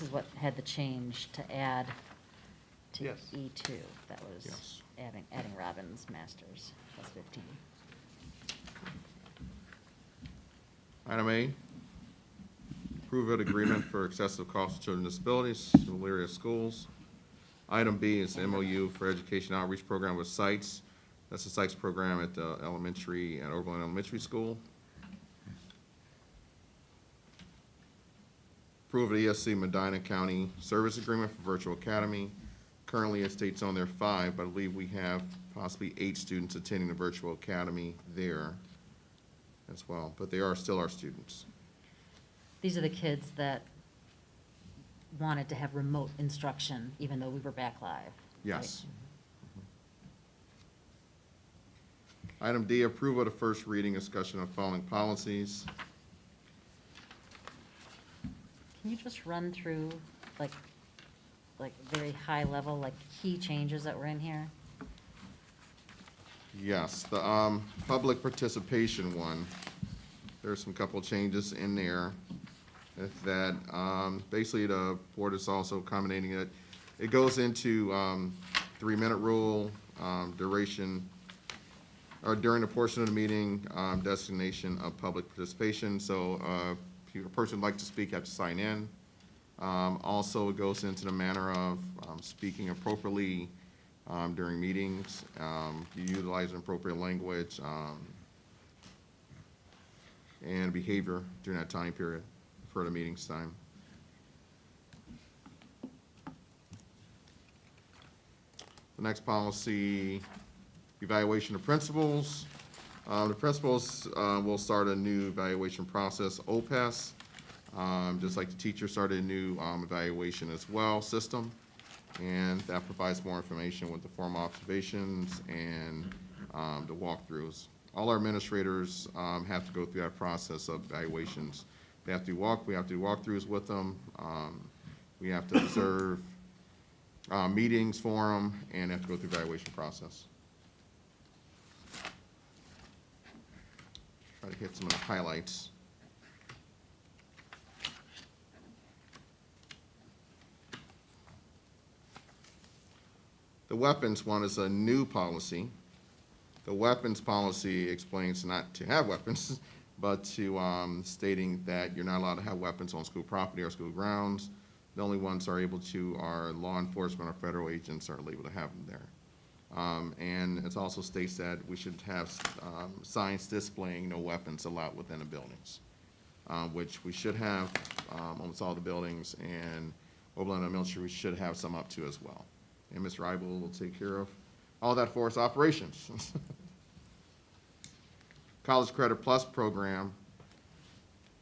is what had the change to add to Yes. E2. That was Yes. adding Robbins Masters, plus 15. Item A, approve an agreement for excessive cost of children with disabilities, Elyria schools. Item B is MOU for education outreach program with sites. That's the sites program at the elementary, at Oberlin Elementary School. Approve the ESC Medina County Service Agreement for Virtual Academy. Currently, it states on there 5, but I believe we have possibly 8 students attending the Virtual Academy there as well, but they are still our students. These are the kids that wanted to have remote instruction, even though we were back live. right? Yes. Item D, approval of the first reading, discussion of following policies. Can you just run through, like very high level, like key changes that were in here? Yes, the public participation one, there's some couple changes in there. If that, basically the board is also accommodating it. It goes into 3-minute rule, duration, or during the portion of the meeting, designation of public participation. So if a person would like to speak, have to sign in. Also, it goes into the manner of speaking appropriately during meetings, utilizing appropriate language, and behavior during that time period for the meeting's time. The next policy, evaluation of principals. The principals will start a new evaluation process, OPES, just like the teacher started a new evaluation as well system. And that provides more information with the formal observations and the walkthroughs. All our administrators have to go through that process of evaluations. We have to do walkthroughs with them. We have to observe meetings for them, and have to go through the evaluation process. Try to hit some of the highlights. The weapons one is a new policy. The weapons policy explains not to have weapons, but to stating that you're not allowed to have weapons on school property or school grounds. The only ones are able to are law enforcement or federal agents are able to have them there. And it also states that we should have signs displaying no weapons allowed within the buildings, which we should have almost all the buildings, and Oberlin Elementary, we should have some up to as well. And Mr. Eibel will take care of all that for us operations. College Credit Plus program,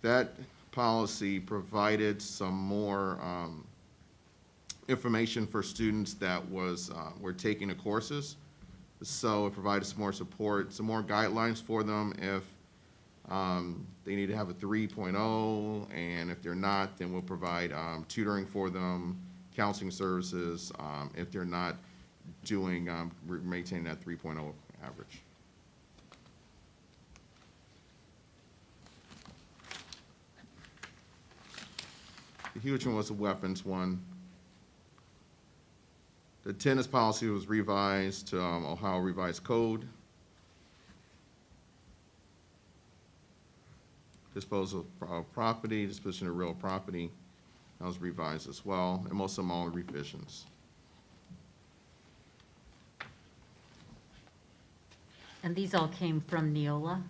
that policy provided some more information for students that were taking the courses. So it provided some more support, some more guidelines for them if they need to have a 3.0, and if they're not, then we'll provide tutoring for them, counseling services, if they're not doing, maintaining that 3.0 average. The huge one was the weapons one. The attendance policy was revised to Ohio Revised Code. Disposal of property, disposition of real property, that was revised as well, and most of them all are revisions. And these all came from Neola?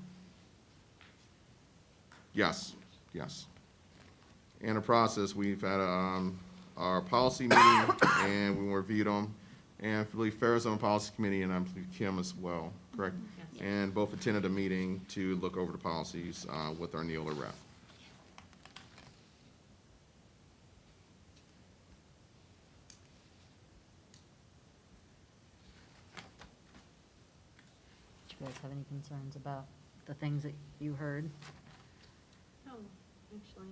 Yes, yes. In the process, we've had our policy meeting, and we reviewed them, and I believe Farrah's on the policy committee, and I believe Kim as well, correct? Yes. And both attended a meeting to look over the policies with our Neola rep. Did you guys have any concerns about the things that you heard? No, actually,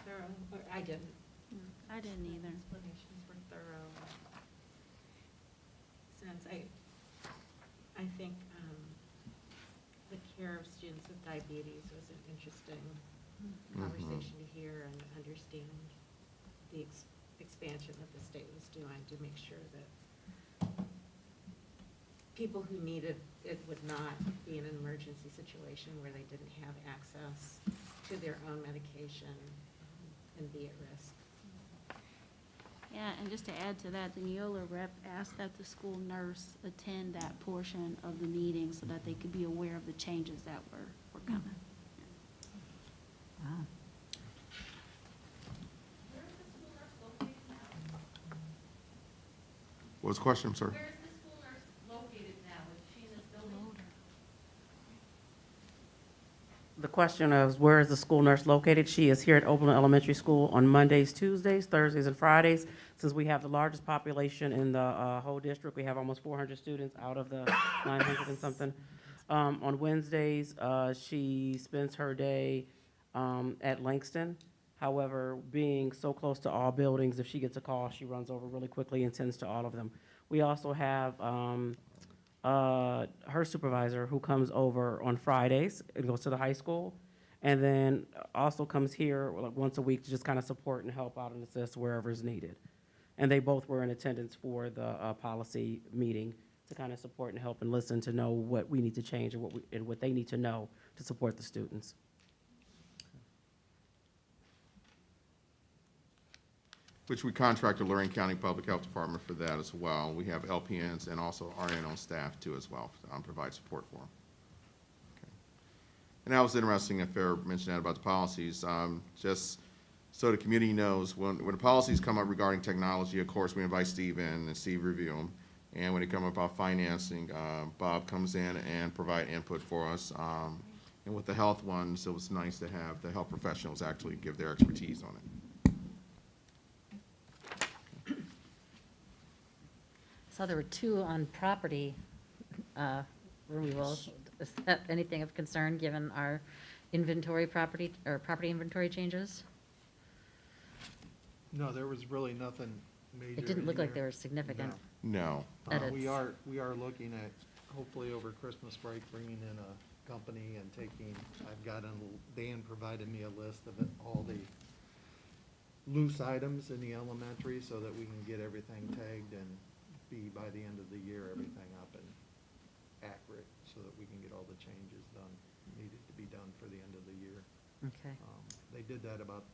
thorough, or I didn't. I didn't either. Explanations were thorough. Since I think the care of students with diabetes was an interesting conversation to hear and understand the expansion that the state was doing to make sure that people who needed it would not be in an emergency situation where they didn't have access to their own medication and be at risk. Yeah, and just to add to that, the Neola rep asked that the school nurse attend that portion of the meeting so that they could be aware of the changes that were coming. Wow. What was the question, sir? Where is the school nurse located now? Is she in this building? The question is, where is the school nurse located? She is here at Oberlin Elementary School on Mondays, Tuesdays, Thursdays, and Fridays. Since we have the largest population in the whole district, we have almost 400 students out of the 900 and something. On Wednesdays, she spends her day at Langston. However, being so close to all buildings, if she gets a call, she runs over really quickly and tends to all of them. We also have her supervisor who comes over on Fridays and goes to the high school, and then also comes here like once a week to just kind of support and help out and assist wherever is needed. And they both were in attendance for the policy meeting to kind of support and help and listen to know what we need to change and what they need to know to support the students. Which we contracted Lorraine County Public Health Department for that as well. We have LPNs and also RN on staff too as well, provide support for them. Okay. And that was interesting, if Farrah mentioned that about the policies, just so the community knows, when the policies come up regarding technology, of course, we invite Steve in and Steve review them. And when they come up about financing, Bob comes in and provide input for us. And with the health ones, it was nice to have the health professionals actually give their expertise on it. Saw there were 2 on property removal. Is that anything of concern, given our inventory property inventory changes? No, there was really nothing major. It didn't in look like they there. were significant. No. Edits. We are looking at, hopefully over Christmas break, bringing in a company and taking, Dan provided me a list of all the loose items in the elementary so that we can get everything tagged and be, by the end of the year, everything up and accurate so that we can get all the changes done, needed to be done for the end of the year. Okay. They did that about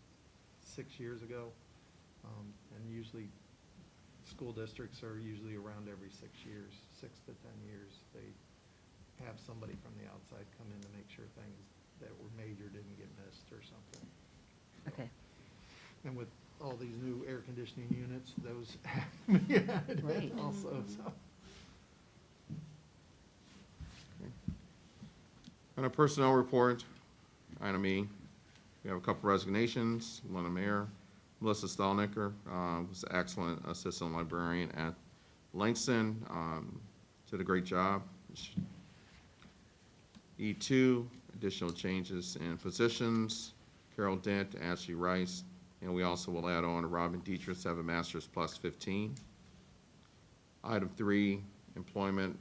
6 years ago, and usually school districts are usually around every 6 years, 6 to 10 years. They have somebody from the outside come in to make sure things that were major didn't get missed or something. Okay. And with all these new air conditioning units, those have to be added Right. also, so. And a personnel report, item E. We have a couple resignations. One, a mayor, Melissa Stallnicker, was an excellent assistant librarian at Langston, did a great job. E2, additional changes in positions, Carol Dent, Ashley Rice, and we also will add on Robin Dietrich, have a master's plus 15. Item 3, employment.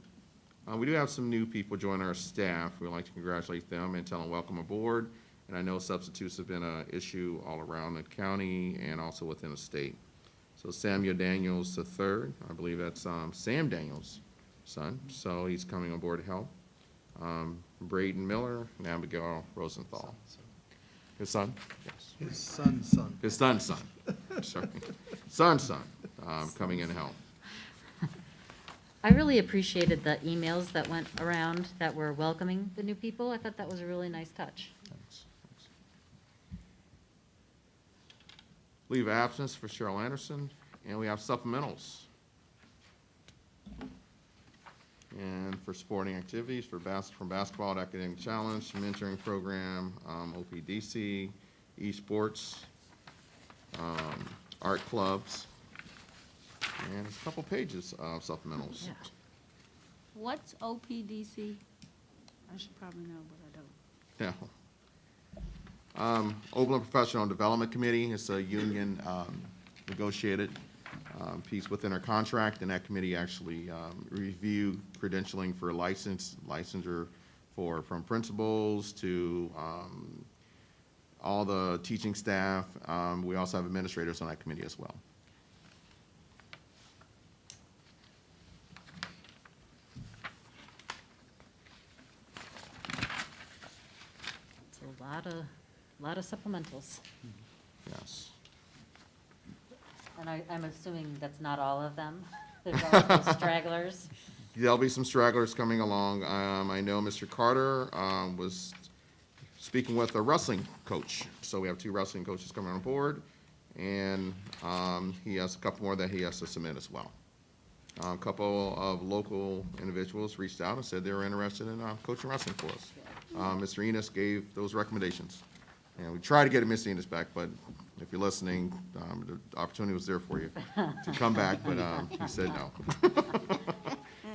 We do have some new people join our staff. We'd like to congratulate them and tell them welcome aboard. And I know substitutes have been an issue all around the county and also within the state. So Samuel Daniels III, I believe that's Sam Daniels' son, so he's coming on board to help. Braden Miller and Abigail Rosenthal. His son? Yes. His son's son. His son's son, sorry. Son's son, coming in to help. I really appreciated the emails that went around that were welcoming the new people. I thought that was a really nice touch. Thanks. Leave of absence for Cheryl Anderson, and we have supplementals. And for sporting activities, from basketball to academic challenge, mentoring program, OPDC, esports, art clubs, and a couple pages of supplementals. Yeah. What's OPDC? I should probably know, but I don't. Yeah. Oberlin Professional Development Committee is a union negotiated piece within our contract, and that committee actually review credentialing for licensure from principals to all the teaching staff. We also have administrators on that committee as well. It's a lot of supplementals. Yes. And I'm assuming that's not all of them? There's always those stragglers? There'll be some stragglers coming along. I know Mr. Carter was speaking with a wrestling coach. So we have 2 wrestling coaches coming on board, and he has a couple more that he has to submit as well. A couple of local individuals reached out and said they were interested in coaching wrestling for us. Mr. Enos gave those recommendations. And we tried to get Mr. Enos back, but if you're listening, the opportunity was there for you to come back, but he said no.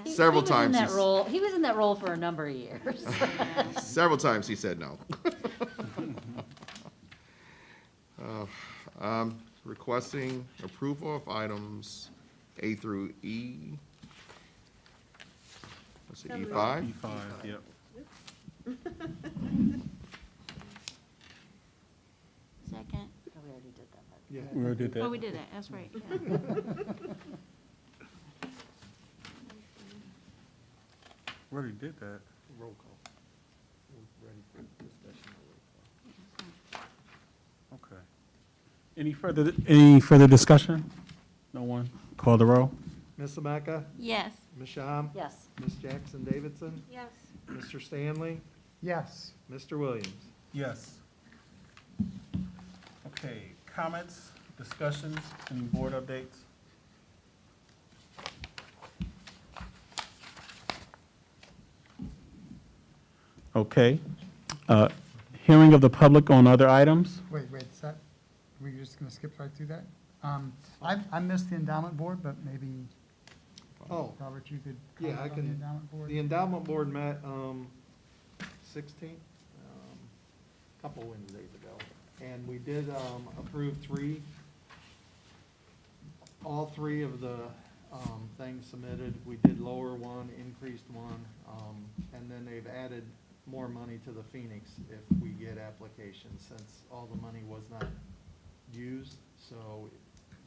Several times. He was in that role for a number of years. Several times he said no. Requesting approval of items A through E. Let's see, E5? E5, yep. Second. Oh, we already did that. Yeah. We already did that. Oh, we did that, that's right, yeah. We already did that. Roll call. We're ready for discussion. Roll call. Okay. Any further discussion? No one? Call the roll? Ms. Ameca? Yes. Ms. Shum? Yes. Ms. Jackson Davidson? Yes. Mr. Stanley? Yes. Mr. Williams? Yes. Okay, comments, discussions, any board updates? Okay. Hearing of the public on other items? Wait, is that, we're just gonna skip right through that? I missed the endowment board, but maybe, Oh, Robert, you could yeah, comment I on the can, endowment board? the endowment board met 16th, couple Wednesdays ago. And we did approve all three of the things submitted. We did lower one, increased one, and then they've added more money to the Phoenix if we get applications, since all the money was not used. So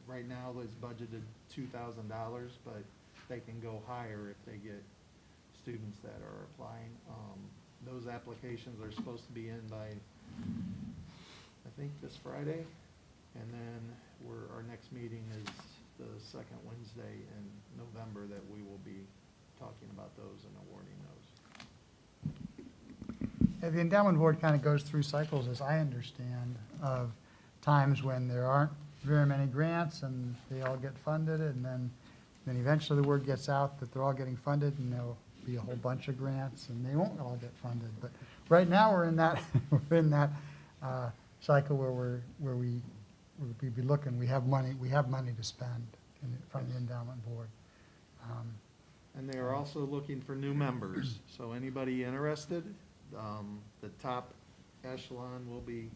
right now, it's budgeted $2,000, but they can go higher if they get students that are applying. Those applications are supposed to be in by, I think, this Friday. And then our next meeting is the the second Wednesday in November that we will be talking about those and awarding those. Yeah, the endowment board kind of goes through cycles, as I understand, of times when there aren't very many grants and they all get funded, and then eventually the word gets out that they're all getting funded, and there'll be a whole bunch of grants, and they won't all get funded. But right now, we're in that, we're in that cycle where we'd be looking, we have money to spend from the endowment board. And they are also looking for new members, so anybody interested, the top echelon will be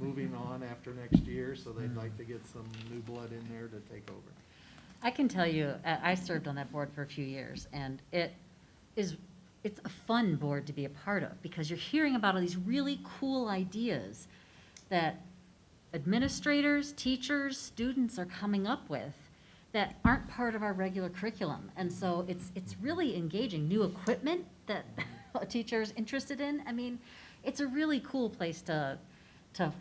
moving on after next year, so they'd like to get some new blood in there to take over. I can tell you, I served on that board for a few years, and it's a fun board to be a part of, because you're hearing about all these really cool ideas that administrators, teachers, students are coming up with that aren't part of our regular curriculum. And so it's really engaging. New equipment that a teacher's interested in. I mean, it's a really cool place to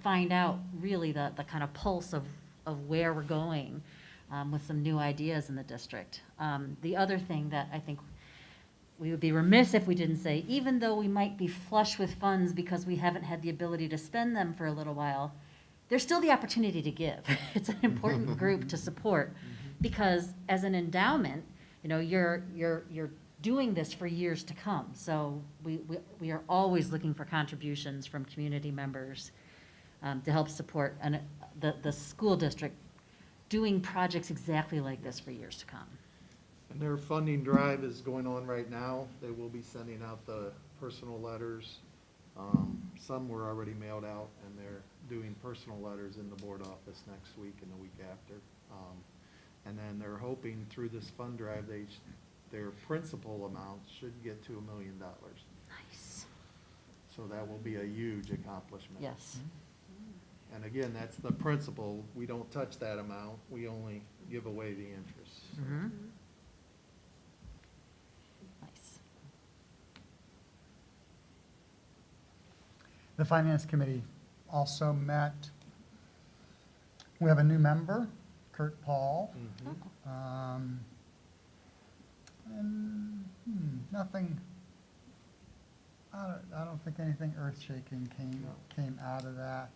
find out really the kind of pulse of where we're going with some new ideas in the district. The other thing that I think we would be remiss if we didn't say, even though we might be flush with funds because we haven't had the ability to spend them for a little while, there's still the opportunity to give. It's an important group to support, because as an endowment, you know, you're doing this for years to come. So we are always looking for contributions from community members to help support the school district doing projects exactly like this for years to come. And their funding drive is going on right now. They will be sending out the personal letters. Some were already mailed out, and they're doing personal letters in the board office next week and the week after. And then they're hoping through this fund drive, their principal amount should get to $1 million. Nice. So that will be a huge accomplishment. Yes. And again, that's the principal. We don't touch that amount. We only give away the interest. Mhm. Nice. The Finance Committee also met. We have a new member, Kurt Paul. Mhm. And nothing, I don't think anything earth-shaking came out of that.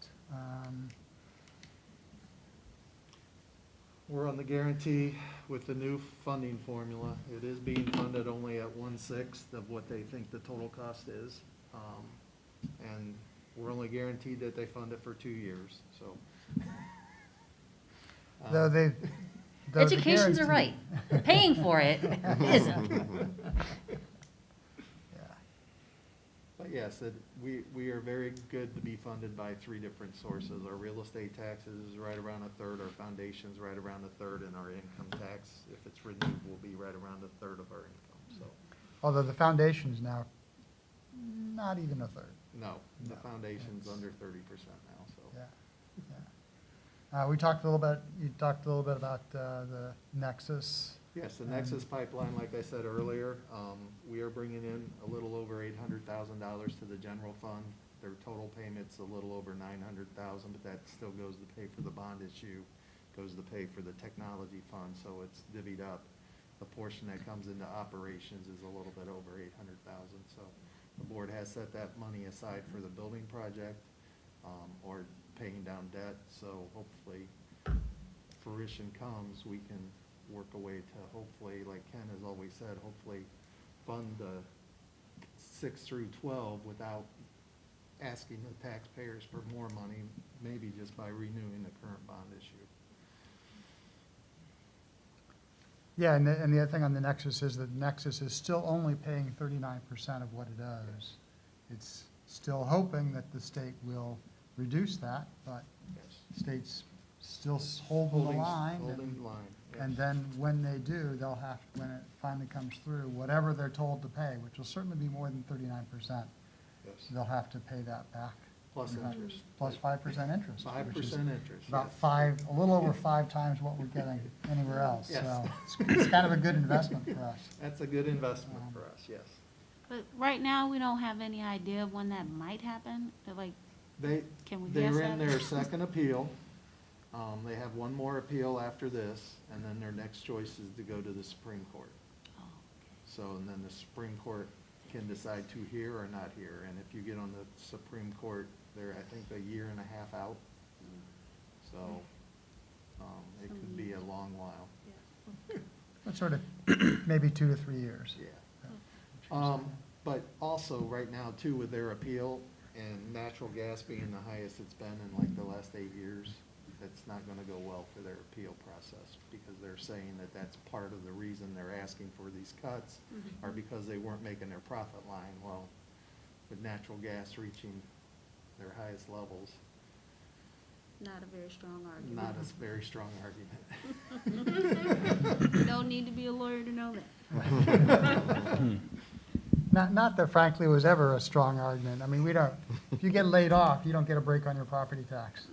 We're on the guarantee with the new funding formula. It is being funded only at 1/6 of what they think the total cost is. And we're only guaranteed that they fund it for 2 years, so. Though the Educations are right. guarantee- Paying for it isn't. Yeah. But yes, we are very good to be funded by 3 different sources. Our real estate taxes is right around 1/3, our foundation's right around 1/3, and our income tax, if it's renewed, will be right around 1/3 of our income, so. Although the foundation's now not even 1/3. No, the No, foundation's it's- under 30% now, so. Yeah, yeah. You talked a little bit about the Nexus. Yes, the Nexus pipeline, like I said earlier, we are bringing in a little over $800,000 to the general fund. Their total payment's a little over $900,000, but that still goes to pay for the bond issue, goes to pay for the technology fund, so it's divvied up. The portion that comes into operations is a little bit over $800,000, so the board has set that money aside for the building project, or paying down debt, so hopefully fruition comes, we can work a way to hopefully, like Ken has always said, hopefully fund the 6 through 12 without asking the taxpayers for more money, maybe just by renewing the current bond issue. Yeah, and the other thing on the Nexus is that Nexus is still only paying 39% of what it owes. It's still hoping that the state will reduce that, but Yes. state's still holding the line. Holding the line. yes. And then when they do, they'll have, when it finally comes through, whatever they're told to pay, which will certainly be more than 39%, Yes. they'll have to pay that back. Plus interest. Plus 5% interest. 5% interest. About yes. a little over 5 times what we're getting anywhere else. Yes. So it's kind of a good investment for us. That's a good investment for us, yes. But right now, we don't have any idea of when that might happen, like, They, can we guess they're at in it? their second appeal. They have one more appeal after this, and then their next choice is to go to the Supreme Court. So, and then the Supreme Court can decide to hear or not hear, and if you get on the Supreme Court, they're, I think, a year and a half out. So, it could be a long while. What sort of, maybe 2 to 3 years? Yeah. But also, right now, too, with their appeal, and natural gas being the highest it's been in like the last 8 years, it's not gonna go well for their appeal process, because they're saying that that's part of the reason they're asking for these cuts, are because they weren't making their profit line. Well, with natural gas reaching their highest levels, Not a very strong argument. not a very strong argument. You don't need to be a lawyer to know that. Not that frankly it was ever a strong argument. I mean, we don't, if you get laid off, you don't get a break on your property tax.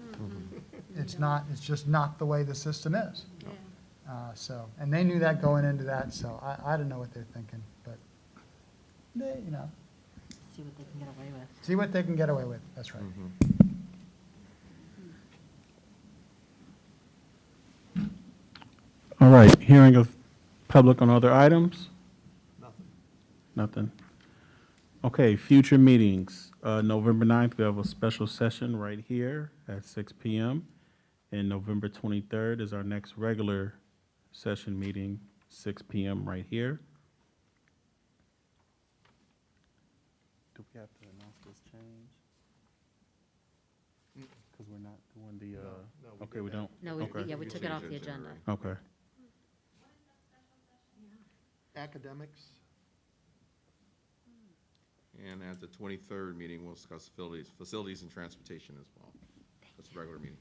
It's not, it's just not the way the system is. Yeah. So, and they knew that going into that, so I don't know what they're thinking, but they, you know, See what they can get away with. see what they can get away with, that's right. All right, hearing of public on other items? Nothing. Nothing. Okay, future meetings. November 9th, we have a special session right here at 6 PM. And November 23rd is our next regular session meeting, 6 PM right here. Do we have to announce this change? Because we're not doing the, No, we okay, did we that. don't? No, Okay. yeah, we took it off the agenda. Okay. Academics, And at the 23rd meeting, we'll discuss facilities and transportation as well. That's a regular meeting.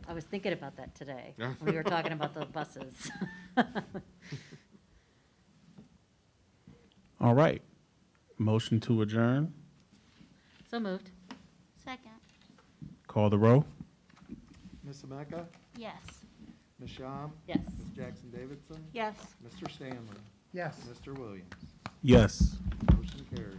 I was thinking about that today. We were talking about the buses. All right. Motion to adjourn. So moved. Second, Call the row. Ms. Ameca, yes. Ms. Shum, Yes. Ms. Jackson Davidson, Yes. Mr. Stanley, Yes. Mr. Williams. Yes. Motion carries.